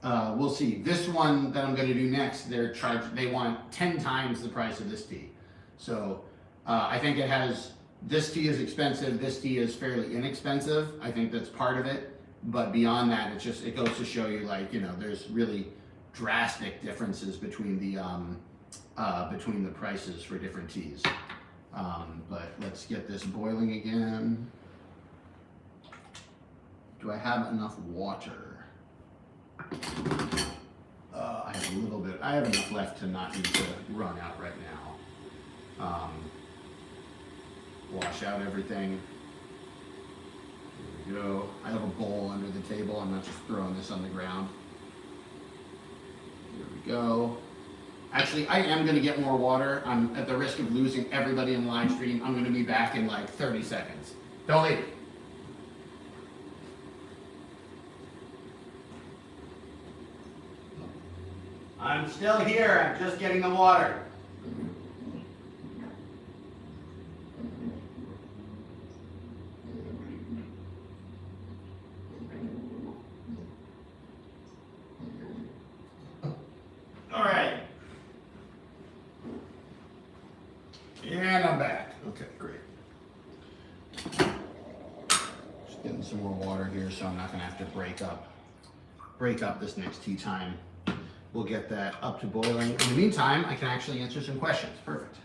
we'll see. This one that I'm going to do next, they want 10 times the price of this tea. So I think it has this tea is expensive, this tea is fairly inexpensive. I think that's part of it. But beyond that, it goes to show you, like, you know, there's really drastic differences between the prices for different teas. But let's get this boiling again. Do I have enough water? I have a little bit. I have enough left to not need to run out right now. Wash out everything. There we go. I have a bowl under the table. I'm not just throwing this on the ground. Here we go. Actually, I am going to get more water. I'm at the risk of losing everybody in the live stream. I'm going to be back in like 30 seconds. Don't leave. I'm still here. I'm just getting the water. All right. And I'm back. Okay, great. Just getting some more water here so I'm not going to have to break up this next tea time. We'll get that up to boiling. In the meantime, I can actually answer some questions. Perfect.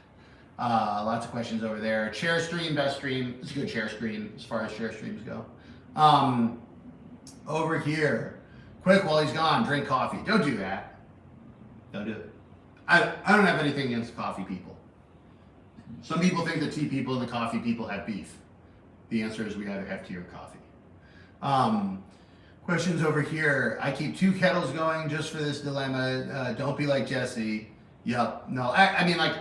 Lots of questions over there. Share stream, best stream. It's a good share stream as far as share streams go. Over here, quick while he's gone, drink coffee. Don't do that. Don't do it. I don't have anything against coffee people. Some people think the tea people and the coffee people have beef. The answer is we either have tea or coffee. Questions over here. I keep 2 kettles going just for this dilemma. Don't be like Jesse. Yep. No, I mean, like,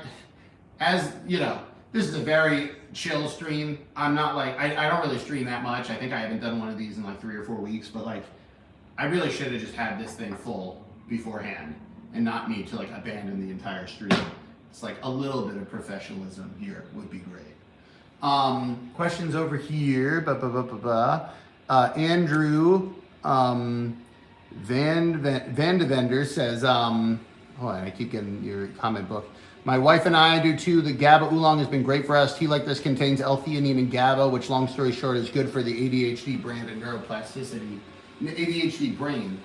as you know, this is a very chill stream. I'm not like, I don't really stream that much. I think I haven't done one of these in like 3 or 4 weeks, but like, I really should have just had this thing full beforehand and not need to like abandon the entire stream. It's like a little bit of professionalism here would be great. Questions over here. Andrew Van de Vender says, hold on, I keep getting your comment book. My wife and I do too. The GABA oolong has been great for us. Tea like this contains L-theanine and GABA, which, long story short, is good for the ADHD brain and neuroplasticity. ADHD brain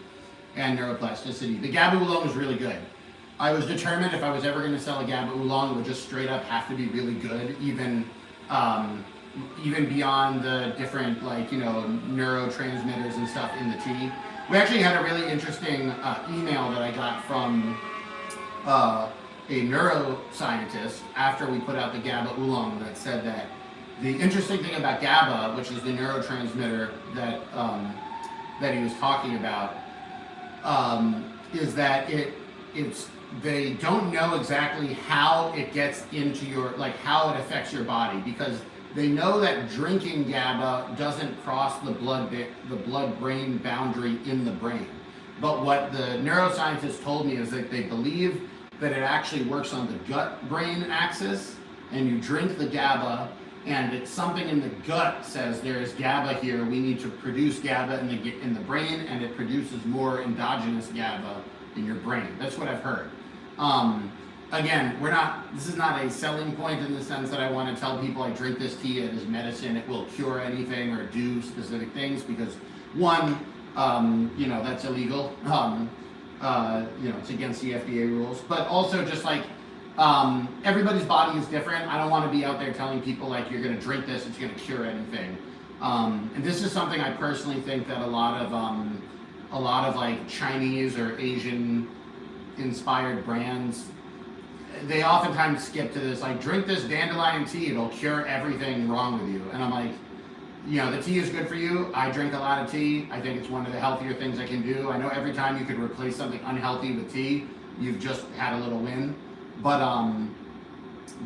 and neuroplasticity. The GABA oolong is really good. I was determined if I was ever going to sell a GABA oolong, it would just straight up have to be really good, even beyond the different, like, you know, neurotransmitters and stuff in the tea. We actually had a really interesting email that I got from a neuroscientist after we put out the GABA oolong that said that the interesting thing about GABA, which is the neurotransmitter that that he was talking about, is that they don't know exactly how it gets into your, like, how it affects your body, because they know that drinking GABA doesn't cross the blood-brain boundary in the brain. But what the neuroscientist told me is that they believe that it actually works on the gut-brain axis, and you drink the GABA, and it's something in the gut says there is GABA here, we need to produce GABA in the brain, and it produces more endogenous GABA in your brain. That's what I've heard. Again, this is not a selling point in the sense that I want to tell people I drink this tea, it is medicine, it will cure anything or do specific things, because one, you know, that's illegal. You know, it's against the FDA rules, but also just like, everybody's body is different. I don't want to be out there telling people like, you're going to drink this, it's going to cure anything. And this is something I personally think that a lot of like Chinese or Asian inspired brands, they oftentimes skip to this, like, drink this dandelion tea, it'll cure everything wrong with you. And I'm like, you know, the tea is good for you. I drink a lot of tea. I think it's one of the healthier things I can do. I know every time you could replace something unhealthy with tea, you've just had a little win. But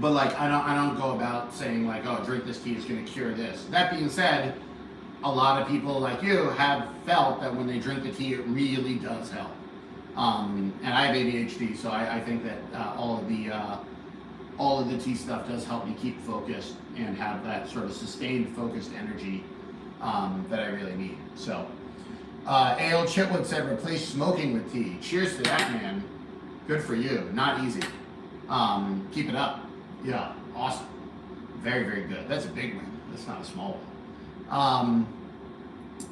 like, I don't go about saying like, oh, drink this tea, it's gonna cure this. That being said, a lot of people like you have felt that when they drink the tea, it really does help. And I have ADHD, so I think that all of the tea stuff does help me keep focused and have that sort of sustained, focused energy that I really need. So, A.L. Chitwood said, replace smoking with tea. Cheers to that, man. Good for you. Not easy. Keep it up. Yeah, awesome. Very, very good. That's a big one. That's not a small one.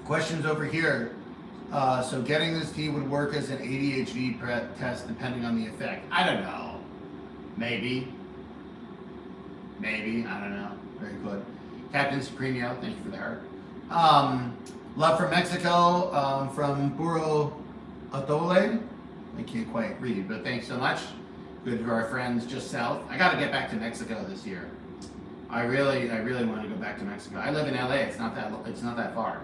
Questions over here. So getting this tea would work as an ADHD test depending on the effect. I don't know. Maybe. Maybe. I don't know. Very good. Captain Supremio, thank you for the heart. Love from Mexico, from Burro Atole. I can't quite read, but thanks so much. Good to our friends just south. I got to get back to Mexico this year. I really want to go back to Mexico. I live in LA. It's not that far.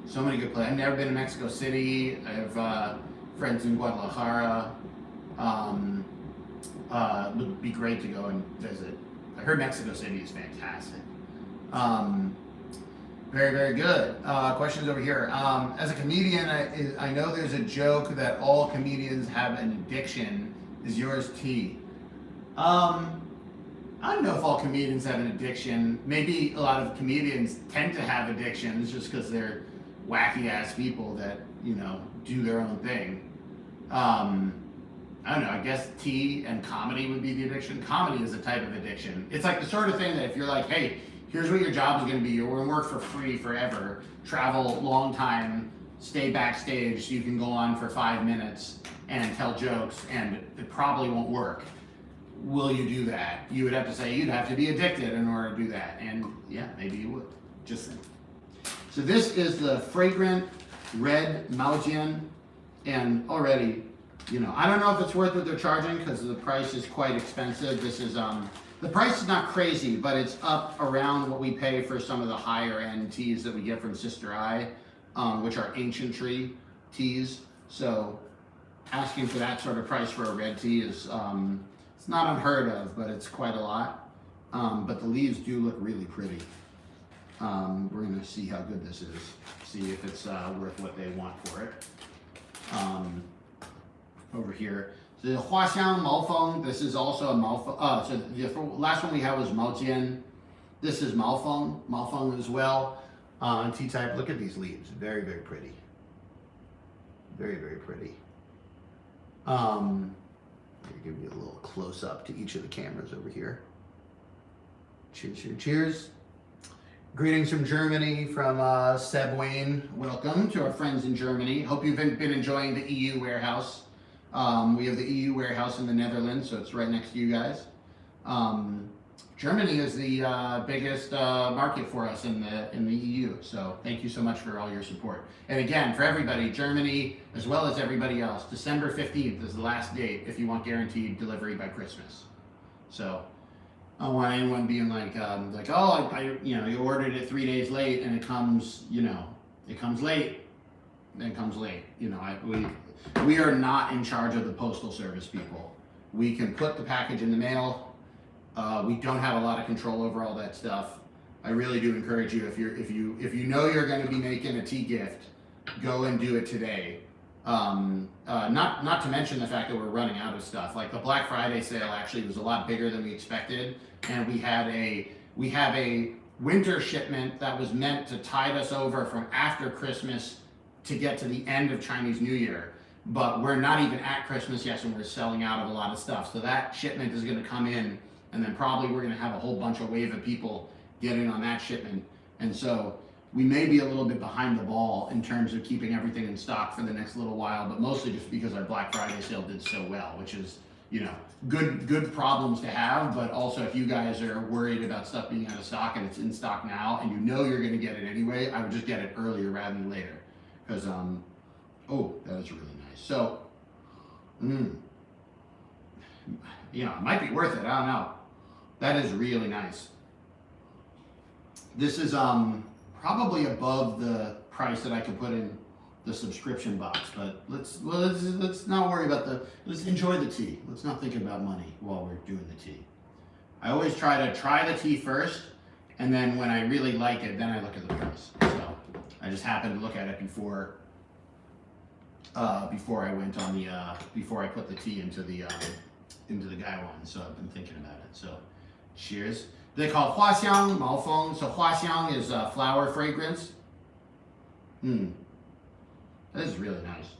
So many good places. I've never been to Mexico City. I have friends in Guadalajara. It would be great to go and visit. I heard Mexico City is fantastic. Very, very good. Questions over here. As a comedian, I know there's a joke that all comedians have an addiction. Is yours tea? I don't know if all comedians have an addiction. Maybe a lot of comedians tend to have addictions just because they're wacky ass people that, do their own thing. I don't know, I guess tea and comedy would be the addiction. Comedy is a type of addiction. It's like the sort of thing that if you're like, hey, here's what your job is going to be. You're going to work for free forever, travel long time, stay backstage so you can go on for 5 minutes and tell jokes, and it probably won't work. Will you do that? You would have to say you'd have to be addicted in order to do that. And yeah, maybe you would. Just think. So this is the fragrant red Maojian, and already, I don't know if it's worth what they're charging because the price is quite expensive. This is the price is not crazy, but it's up around what we pay for some of the higher end teas that we get from Sister I, which are ancient tree teas. So asking for that sort of price for a red tea is it's not unheard of, but it's quite a lot. But the leaves do look really pretty. We're gonna see how good this is. See if it's worth what they want for it. Over here, so the Huaxiang Maofeng. This is also a Maofeng. So the last one we had was Maojian. This is Maofeng as well. Tea type. Look at these leaves. Very, very pretty. Very, very pretty. I'll give you a little close up to each of the cameras over here. Cheers, cheers, cheers. Greetings from Germany, from Seb Wayne. Welcome to our friends in Germany. Hope you've been enjoying the EU warehouse. We have the EU warehouse in the Netherlands, so it's right next to you guys. Germany is the biggest market for us in the EU, so thank you so much for all your support. And again, for everybody, Germany as well as everybody else, December 15th is the last date if you want guaranteed delivery by Christmas. So I don't want anyone being like, oh, you ordered it 3 days late and it comes, it comes late, then it comes late. We are not in charge of the postal service people. We can put the package in the mail. We don't have a lot of control over all that stuff. I really do encourage you, if you know you're going to be making a tea gift, go and do it today. Not to mention the fact that we're running out of stuff. Like the Black Friday sale actually was a lot bigger than we expected, and we have a winter shipment that was meant to tide us over from after Christmas to get to the end of Chinese New Year. But we're not even at Christmas yet, and we're selling out of a lot of stuff. So that shipment is going to come in, and then probably we're going to have a whole bunch of wave of people getting on that shipment. And so we may be a little bit behind the ball in terms of keeping everything in stock for the next little while, but mostly just because our Black Friday sale did so well, which is, good problems to have. But also, if you guys are worried about stuff being out of stock and it's in stock now, and you're going to get it anyway, I would just get it earlier rather than later. Because, oh, that is really nice. So, it might be worth it. I don't know. That is really nice. This is probably above the price that I could put in the subscription box, but let's not worry about let's enjoy the tea. Let's not think about money while we're doing the tea. I always try the tea first, and then when I really like it, then I look at the price. So I just happened to look at it before I went on the before I put the tea into the guy one. So I've been thinking about it. So cheers. They call it Huaxiang Maofeng. So Huaxiang is flower fragrance. That is really nice.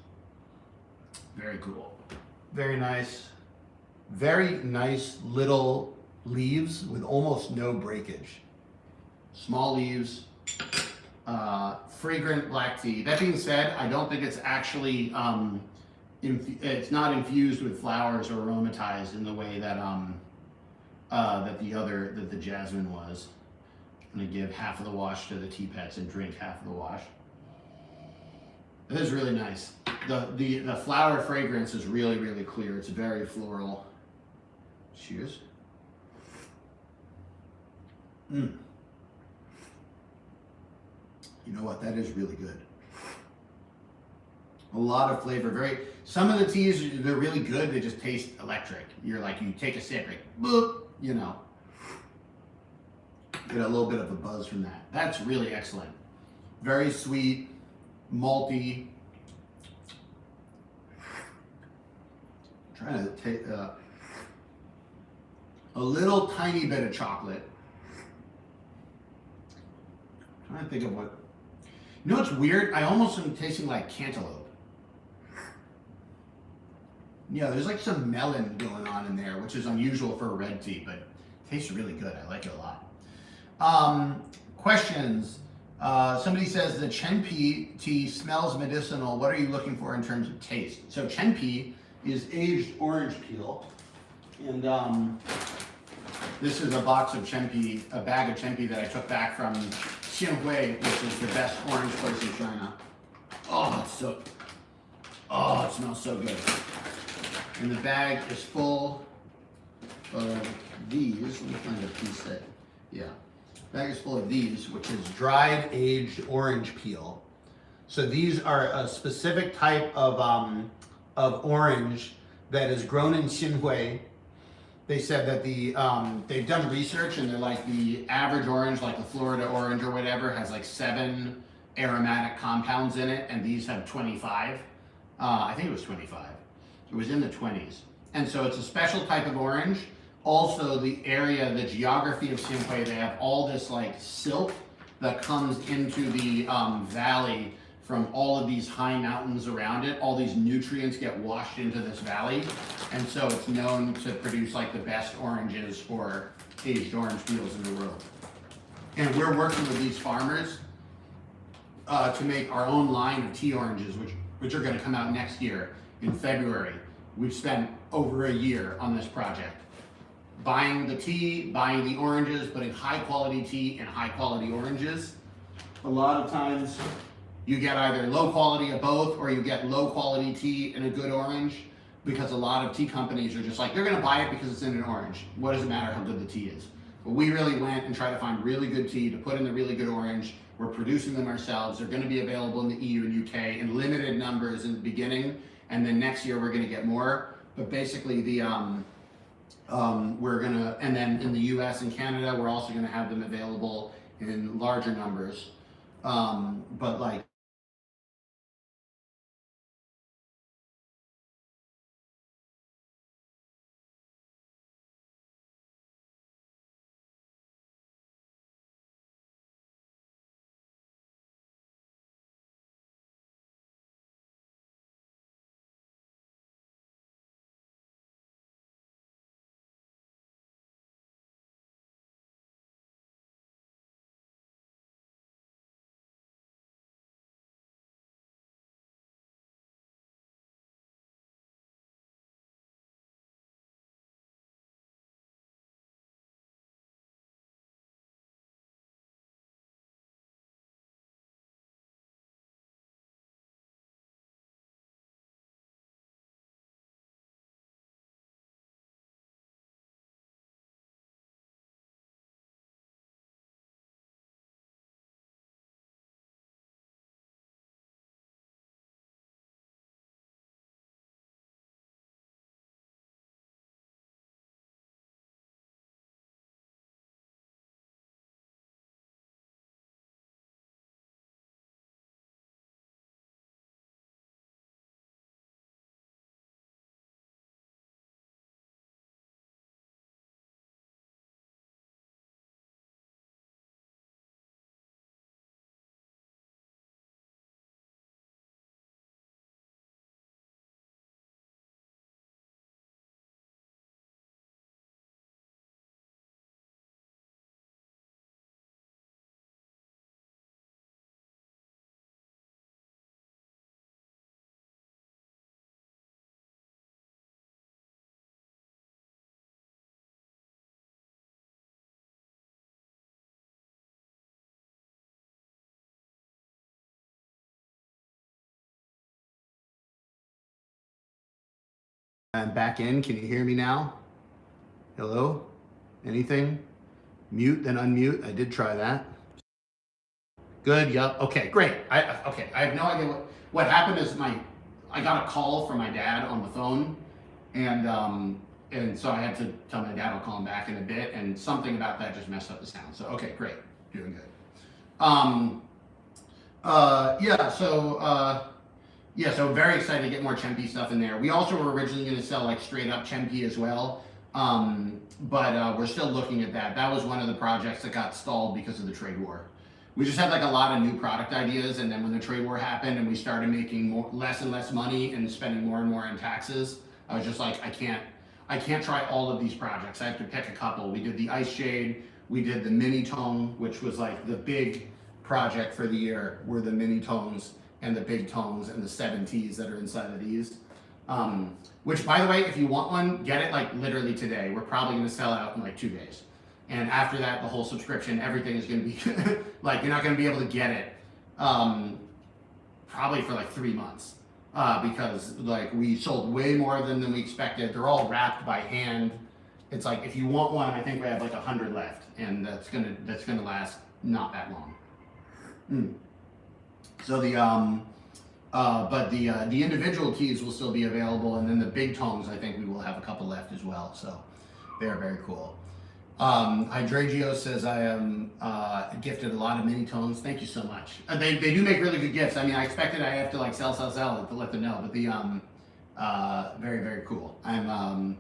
Very cool. Very nice. Very nice little leaves with almost no breakage. Small leaves, fragrant black tea. That being said, I don't think it's actually it's not infused with flowers or aromatized in the way that that the jasmine was. I'm gonna give half of the wash to the tea pets and drink half of the wash. It is really nice. The flower fragrance is really, really clear. It's very floral. Cheers. You know what? That is really good. A lot of flavor. Some of the teas, they're really good. They just taste electric. You're like, you take a sip, like, boop, you know. Get a little bit of a buzz from that. That's really excellent. Very sweet, malty. Trying to take a little tiny bit of chocolate. Trying to think of what. You know what's weird? I almost am tasting like cantaloupe. Yeah, there's like some melon going on in there, which is unusual for a red tea, but it tastes really good. I like it a lot. Questions. Somebody says the Chenpi tea smells medicinal. What are you looking for in terms of taste? So Chenpi is aged orange peel. And this is a box of Chenpi, a bag of Chenpi that I took back from Xinhui, which is the best orange place in China. Oh, it smells so good. And the bag is full of these. Let me find a piece that, yeah. The bag is full of these, which is dried aged orange peel. So these are a specific type of orange that is grown in Xinhui. They said that they've done research and they're like the average orange, like the Florida orange or whatever, has like 7 aromatic compounds in it, and these have 25. I think it was 25. It was in the 20s. And so it's a special type of orange. Also, the area, the geography of Xinhui, they have all this like silt that comes into the valley from all of these high mountains around it. All these nutrients get washed into this valley. And so it's known to produce like the best oranges for aged orange peels in the world. And we're working with these farmers to make our own line of tea oranges, which are gonna come out next year in February. We've spent over a year on this project. Buying the tea, buying the oranges, putting high quality tea and high quality oranges. A lot of times you get either low quality of both, or you get low quality tea and a good orange, because a lot of tea companies are just like, they're gonna buy it because it's in an orange. What does it matter how good the tea is? But we really went and tried to find really good tea to put in the really good orange. We're producing them ourselves. They're gonna be available in the EU and UK in limited numbers in the beginning, and then next year we're gonna get more. But basically we're gonna, and then in the US and Canada, we're also gonna have them available in larger numbers. But like, I'm back in. Can you hear me now? Hello? Anything? Mute, then unmute. I did try that. Good. Yep. Okay. Great. I have no idea what happened. Is I got a call from my dad on the phone, and so I had to tell my dad I'll call him back in a bit, and something about that just messed up the sound. So okay, great, doing good. So very excited to get more Chempy stuff in there. We also were originally going to sell like straight up Chempy as well, but we're still looking at that. That was one of the projects that got stalled because of the trade war. We just had like a lot of new product ideas, and then when the trade war happened and we started making less and less money and spending more and more on taxes, I was just like, I can't try all of these projects. I have to pick a couple. We did the ice shade, we did the mini tone, which was like the big project for the year, were the mini tones and the big tones and the 7Ts that are inside of these. Which, by the way, if you want one, get it like literally today. We're probably going to sell out in like 2 days. And after that, the whole subscription, everything is going to be like, you're not going to be able to get it probably for like 3 months because like we sold way more than we expected. They're all wrapped by hand. It's like, if you want one, I think we have like 100 left, and that's gonna last not that long. So the individual keys will still be available, and then the big tones, I think we will have a couple left as well. So they're very cool. Hydragio says I am gifted a lot of mini tones. Thank you so much. They do make really good gifts. I mean, I expected I have to like sell to let them know, but the very, very cool. I'm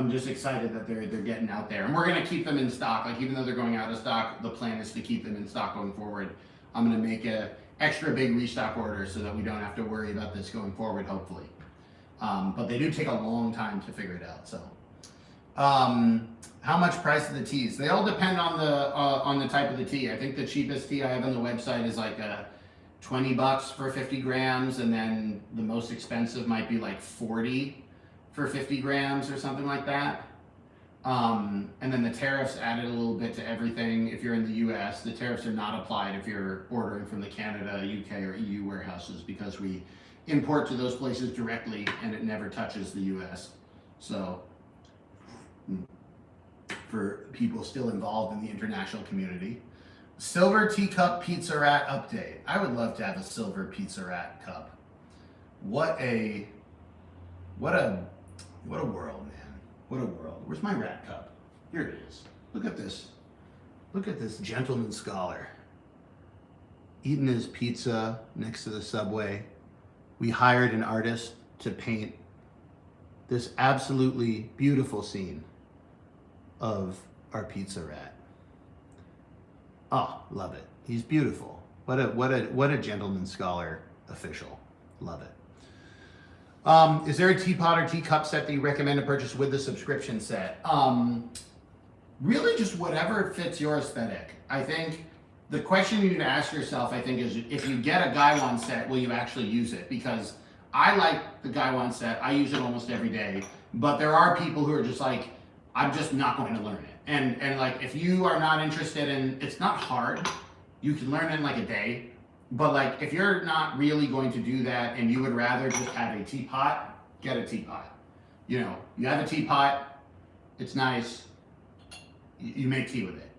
just excited that they're getting out there, and we're gonna keep them in stock. Like, even though they're going out of stock, the plan is to keep them in stock going forward. I'm gonna make a extra big restock order so that we don't have to worry about this going forward, hopefully. But they do take a long time to figure it out. So, how much price of the teas? They all depend on the type of the tea. I think the cheapest tea I have on the website is like $20 for 50 grams, and then the most expensive might be like 40 for 50 grams or something like that. And then the tariffs added a little bit to everything. If you're in the US, the tariffs are not applied if you're ordering from the Canada, UK, or EU warehouses, because we import to those places directly and it never touches the US. So for people still involved in the international community. Silver teacup pizza rat update. I would love to have a silver pizza rat cup. What a world, man. What a world. Where's my rat cup? Here it is. Look at this. Look at this gentleman scholar eating his pizza next to the subway. We hired an artist to paint this absolutely beautiful scene of our pizza rat. Oh, love it. He's beautiful. What a gentleman scholar official. Love it. Is there a teapot or teacup set that you recommend to purchase with the subscription set? Really just whatever fits your aesthetic. I think the question you need to ask yourself, I think, is if you get a Gaiwan set, will you actually use it? Because I like the Gaiwan set. I use it almost every day. But there are people who are just like, I'm just not going to learn it. And like, if you are not interested in, it's not hard. You can learn it in like a day. But like, if you're not really going to do that and you would rather just have a teapot, get a teapot. You know, you have a teapot, it's nice, you make tea with it.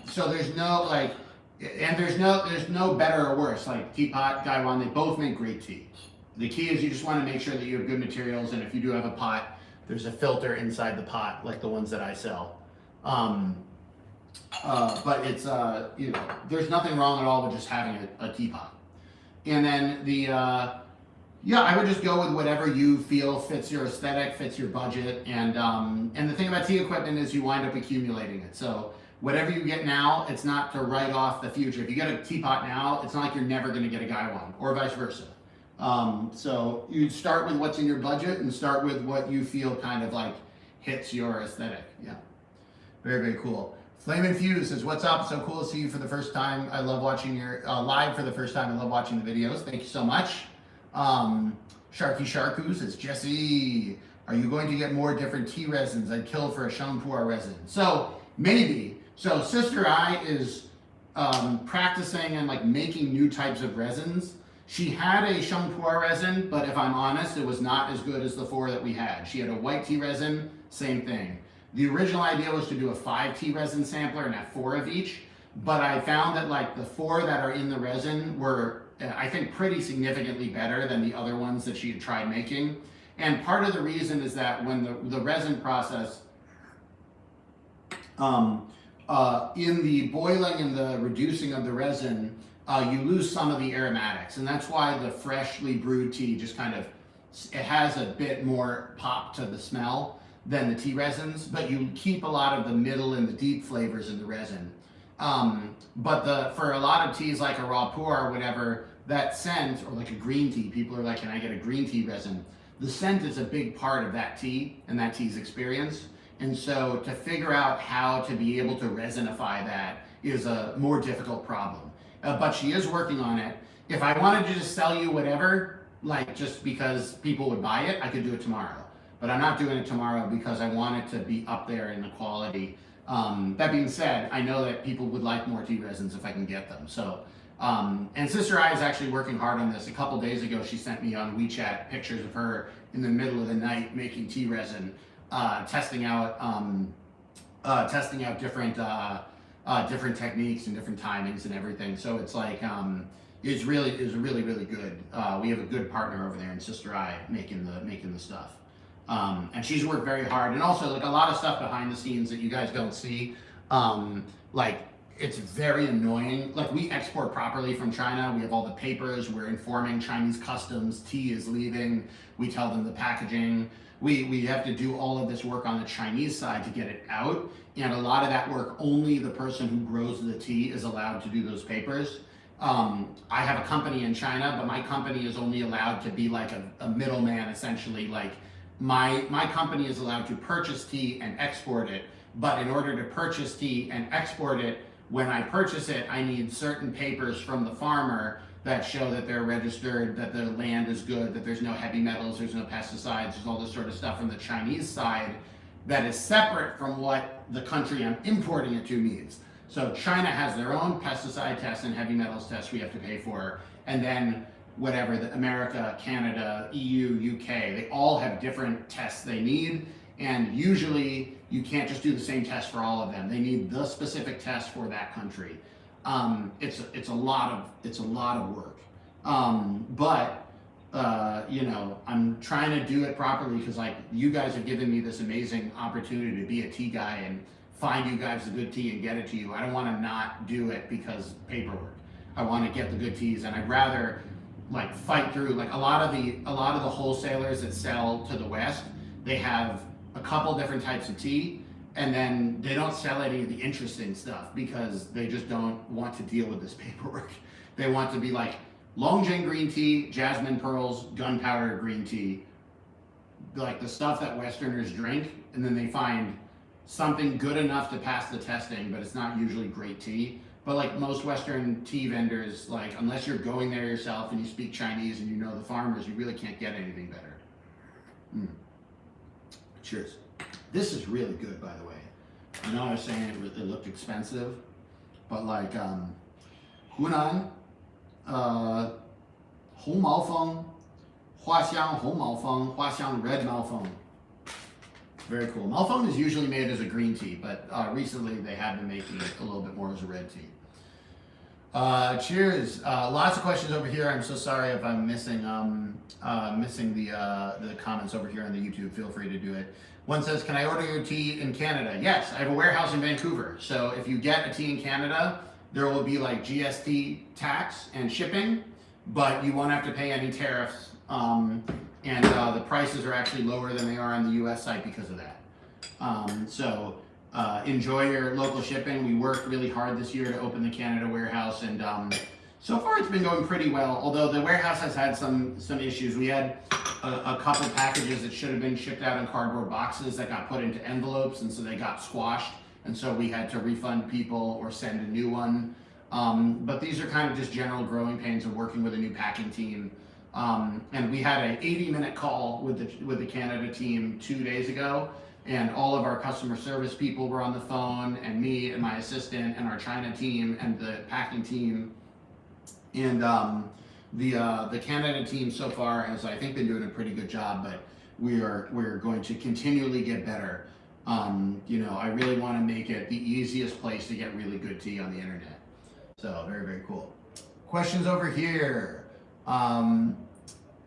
So there's no like, and there's no better or worse. Like teapot, Gaiwan, they both make great tea. The key is you just want to make sure that you have good materials, and if you do have a pot, there's a filter inside the pot, like the ones that I sell. But it's, you know, there's nothing wrong at all with just having a teapot. And then yeah, I would just go with whatever you feel fits your aesthetic, fits your budget. And the thing about tea equipment is you wind up accumulating it. So whatever you get now, it's not to write off the future. If you get a teapot now, it's not like you're never going to get a Gaiwan, or vice versa. So you start with what's in your budget and start with what you feel kind of like hits your aesthetic. Yeah. Very, very cool. Flame Infused says, what's up? So cool to see you for the first time. I love watching your live for the first time. I love watching the videos. Thank you so much. Sharky Sharku says, Jesse, are you going to get more different tea resins? I'd kill for a shampoo resin. So maybe. So Sister I is practicing and like making new types of resins. She had a Shangpuer resin, but if I'm honest, it was not as good as the 4 that we had. She had a white tea resin, same thing. The original idea was to do a 5 tea resin sampler and have 4 of each, but I found that like the 4 that are in the resin were, I think, pretty significantly better than the other ones that she had tried making. And part of the reason is that when the resin process, in the boiling and the reducing of the resin, you lose some of the aromatics, and that's why the freshly brewed tea just kind of, it has a bit more pop to the smell than the tea resins, but you keep a lot of the middle and the deep flavors in the resin. But for a lot of teas like a raw pour or whatever, that scent, or like a green tea, people are like, can I get a green tea resin? The scent is a big part of that tea and that tea's experience. And so to figure out how to be able to resinify that is a more difficult problem. But she is working on it. If I wanted to just sell you whatever, like just because people would buy it, I could do it tomorrow. But I'm not doing it tomorrow because I want it to be up there in the quality. That being said, I know that people would like more tea resins if I can get them. So, and Sister I is actually working hard on this. A couple days ago, she sent me on WeChat pictures of her in the middle of the night making tea resin, testing out different techniques and different timings and everything. So it's like, it's really good. We have a good partner over there in Sister I making the stuff. And she's worked very hard, and also like a lot of stuff behind the scenes that you guys don't see. Like it's very annoying. Like we export properly from China. We have all the papers. We're informing Chinese customs. Tea is leaving. We tell them the packaging. We have to do all of this work on the Chinese side to get it out. And a lot of that work, only the person who grows the tea is allowed to do those papers. I have a company in China, but my company is only allowed to be like a middleman, essentially. Like my company is allowed to purchase tea and export it. But in order to purchase tea and export it, when I purchase it, I need certain papers from the farmer that show that they're registered, that the land is good, that there's no heavy metals, there's no pesticides, there's all this sort of stuff from the Chinese side that is separate from what the country I'm importing it to needs. So China has their own pesticide tests and heavy metals tests we have to pay for, and then whatever, the America, Canada, EU, UK, they all have different tests they need, and usually you can't just do the same test for all of them. They need the specific test for that country. It's a lot of work. You know, I'm trying to do it properly because like you guys have given me this amazing opportunity to be a tea guy and find you guys the good tea and get it to you. I don't want to not do it because paperwork. I want to get the good teas, and I'd rather like fight through like a lot of the wholesalers that sell to the West. They have a couple different types of tea, and then they don't sell any of the interesting stuff because they just don't want to deal with this paperwork. They want to be like Longjing green tea, jasmine pearls, gunpowder green tea, like the stuff that Westerners drink, and then they find something good enough to pass the testing, but it's not usually great tea. But like most Western tea vendors, like unless you're going there yourself and you speak Chinese and you know the farmers, you really can't get anything better. Cheers. This is really good, by the way. I know I was saying it looked expensive, but like Hunan, 红毛枫, 花香红毛枫, 花香 red 毛枫. Very cool. Maofeng is usually made as a green tea, but recently they have been making it a little bit more as a red tea. Cheers. Lots of questions over here. I'm so sorry if I'm missing the comments over here on the YouTube. Feel free to do it. One says, can I order your tea in Canada? Yes, I have a warehouse in Vancouver. So if you get a tea in Canada, there will be like GST tax and shipping, but you won't have to pay any tariffs. And the prices are actually lower than they are on the US site because of that. Enjoy your local shipping. We worked really hard this year to open the Canada warehouse, and so far it's been going pretty well, although the warehouse has had some issues. We had a couple packages that should have been shipped out in cardboard boxes that got put into envelopes, and so they got squashed, and so we had to refund people or send a new one. But these are kind of just general growing pains of working with a new packing team. And we had an 80-minute call with the Canada team 2 days ago, and all of our customer service people were on the phone, and me and my assistant and our China team and the packing team. And The Canada team so far has, I think, been doing a pretty good job, but we're going to continually get better. I really want to make it the easiest place to get really good tea on the internet. So very, very cool. Questions over here. How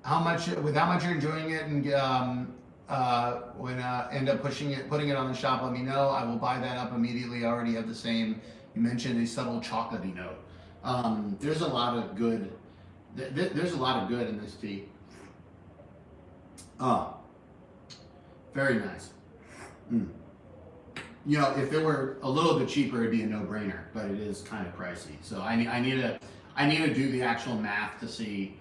much you're enjoying it, and when end up putting it on the shop, let me know. I will buy that up immediately. I already have the same. You mentioned a subtle chocolatey note. There's a lot of good. There's a lot of good in this tea. Oh, very nice. If it were a little bit cheaper, it'd be a no-brainer, but it is kind of pricey. So I need to do the actual math to see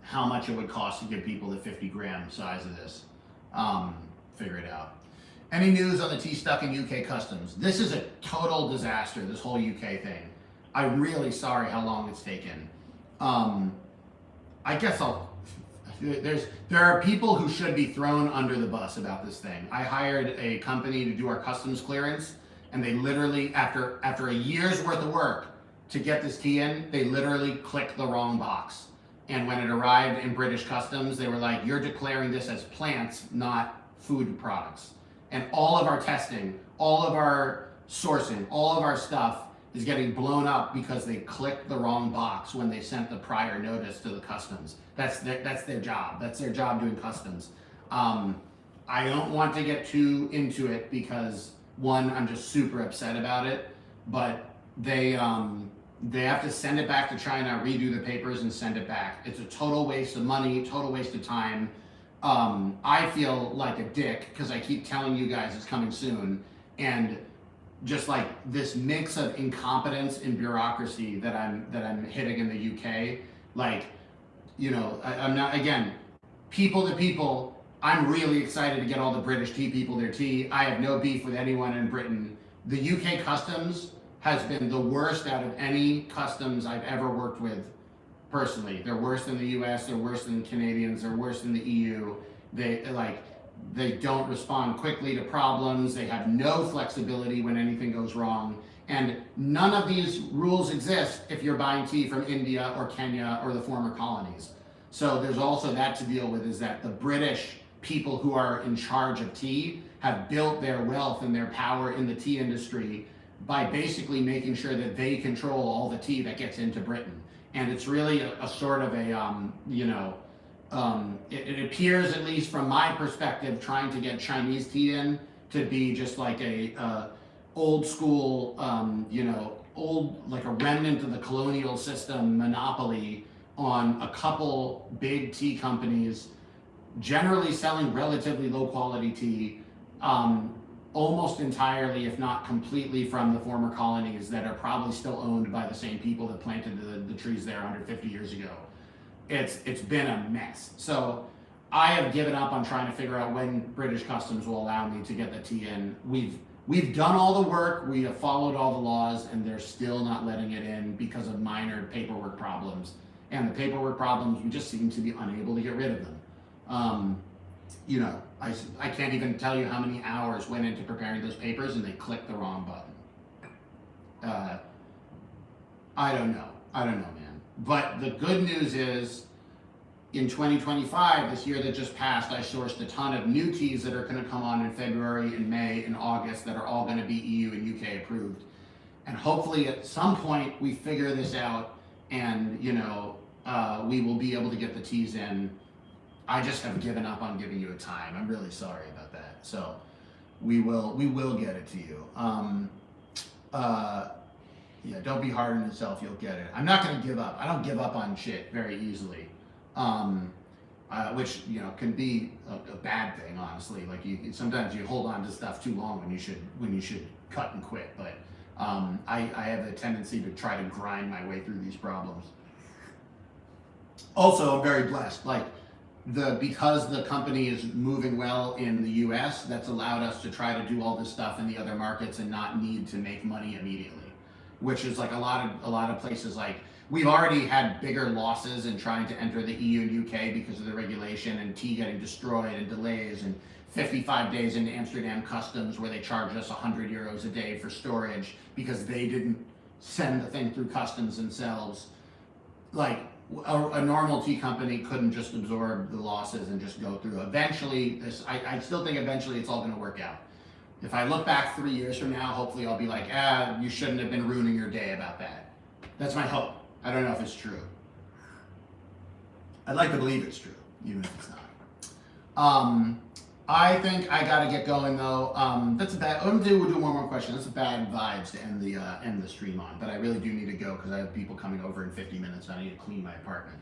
how much it would cost to give people the 50-gram size of this. Figure it out. Any news on the tea stuck in UK customs? This is a total disaster, this whole UK thing. I'm really sorry how long it's taken. I guess there are people who should be thrown under the bus about this thing. I hired a company to do our customs clearance, and they literally, after a year's worth of work to get this tea in, they literally clicked the wrong box. And when it arrived in British customs, they were like, you're declaring this as plants, not food products. And all of our testing, all of our sourcing, all of our stuff is getting blown up because they clicked the wrong box when they sent the prior notice to the customs. That's their job. That's their job doing customs. I don't want to get too into it because, one, I'm just super upset about it, but they have to send it back to China, redo the papers, and send it back. It's a total waste of money, total waste of time. I feel like a dick because I keep telling you guys it's coming soon, and just like this mix of incompetence and bureaucracy that I'm hitting in the UK, I'm not, again, people to people. I'm really excited to get all the British tea people their tea. I have no beef with anyone in Britain. The UK customs has been the worst out of any customs I've ever worked with personally. They're worse than the US, they're worse than the Canadians, they're worse than the EU. They don't respond quickly to problems. They have no flexibility when anything goes wrong. And none of these rules exist if you're buying tea from India or Kenya or the former colonies. So there's also that to deal with, is that the British people who are in charge of tea have built their wealth and their power in the tea industry by basically making sure that they control all the tea that gets into Britain. And it's really a sort of a, it appears, at least from my perspective, trying to get Chinese tea in to be just like a old school, like a remnant of the colonial system monopoly on a couple big tea companies, generally selling relatively low quality tea, almost entirely, if not completely, from the former colonies that are probably still owned by the same people that planted the trees there 150 years ago. It's been a mess. So I have given up on trying to figure out when British customs will allow me to get the tea in. We've done all the work, we have followed all the laws, and they're still not letting it in because of minor paperwork problems. And the paperwork problems, we just seem to be unable to get rid of them. I can't even tell you how many hours went into preparing those papers, and they clicked the wrong button. I don't know, man. But the good news is, in 2025, this year that just passed, I sourced a ton of new teas that are going to come on in February and May and August that are all going to be EU and UK approved. And hopefully at some point we figure this out, and we will be able to get the teas in. I just have given up on giving you a time. I'm really sorry about that. So we will get it to you. Yeah, don't be hard on yourself, you'll get it. I'm not going to give up. I don't give up on shit very easily, which can be a bad thing, honestly. Like sometimes you hold on to stuff too long when you should cut and quit. But I have a tendency to try to grind my way through these problems. Also, I'm very blessed. Because the company is moving well in the US, that's allowed us to try to do all this stuff in the other markets and not need to make money immediately. Which is like a lot of places, like we've already had bigger losses in trying to enter the EU and UK because of the regulation and tea getting destroyed and delays, and 55 days into Amsterdam customs where they charged us 100 euros a day for storage because they didn't send the thing through customs themselves. Like, a normal tea company couldn't just absorb the losses and just go through. Eventually, I still think eventually it's all going to work out. If I look back 3 years from now, hopefully I'll be like, you shouldn't have been ruining your day about that. That's my hope. I don't know if it's true. I'd like to believe it's true, even if it's not. I think I gotta get going though. That's a bad. We'll do one more question. That's a bad vibes to end the stream on. But I really do need to go because I have people coming over in 50 minutes. And I need to clean my apartment.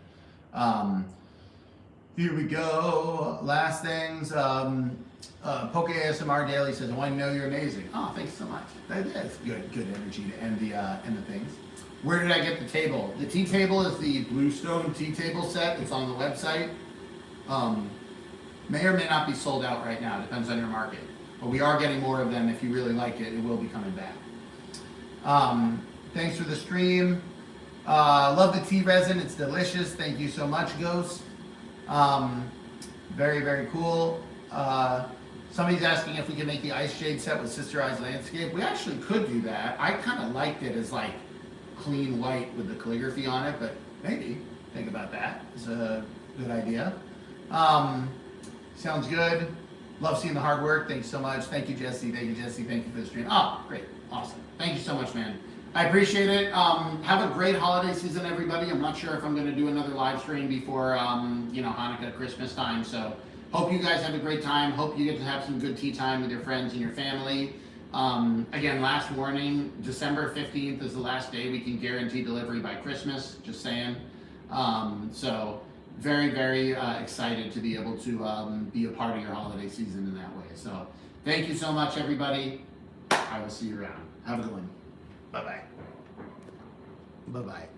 Here we go. Last things. Poke ASMR Daily says, "Oh, I know you're amazing." Oh, thanks so much. That's good energy to end the things. Where did I get the table? The tea table is the Bluestone tea table set. It's on the website. May or may not be sold out right now. Depends on your market. But we are getting more of them. If you really like it, it will be coming back. Thanks for the stream. Love the tea resin. It's delicious. Thank you so much, Ghost. Very, very cool. Somebody's asking if we can make the ice shade set with Sister Eyes Landscape. We actually could do that. I kind of liked it as like clean white with the calligraphy on it, but maybe think about that. It's a good idea. Sounds good. Love seeing the hard work. Thanks so much. Thank you, Jesse. Thank you, Jesse. Thank you for the stream. Oh, great. Awesome. Thank you so much, man. I appreciate it. Have a great holiday season, everybody. I'm not sure if I'm going to do another live stream before, Hanukkah, Christmas time. So hope you guys have a great time. Hope you get to have some good tea time with your friends and your family. Again, last warning, December 15th is the last day we can guarantee delivery by Christmas. Just saying. So very, very excited to be able to be a part of your holiday season in that way. So thank you so much, everybody. I will see you around. Have a good one. Bye-bye. Bye-bye.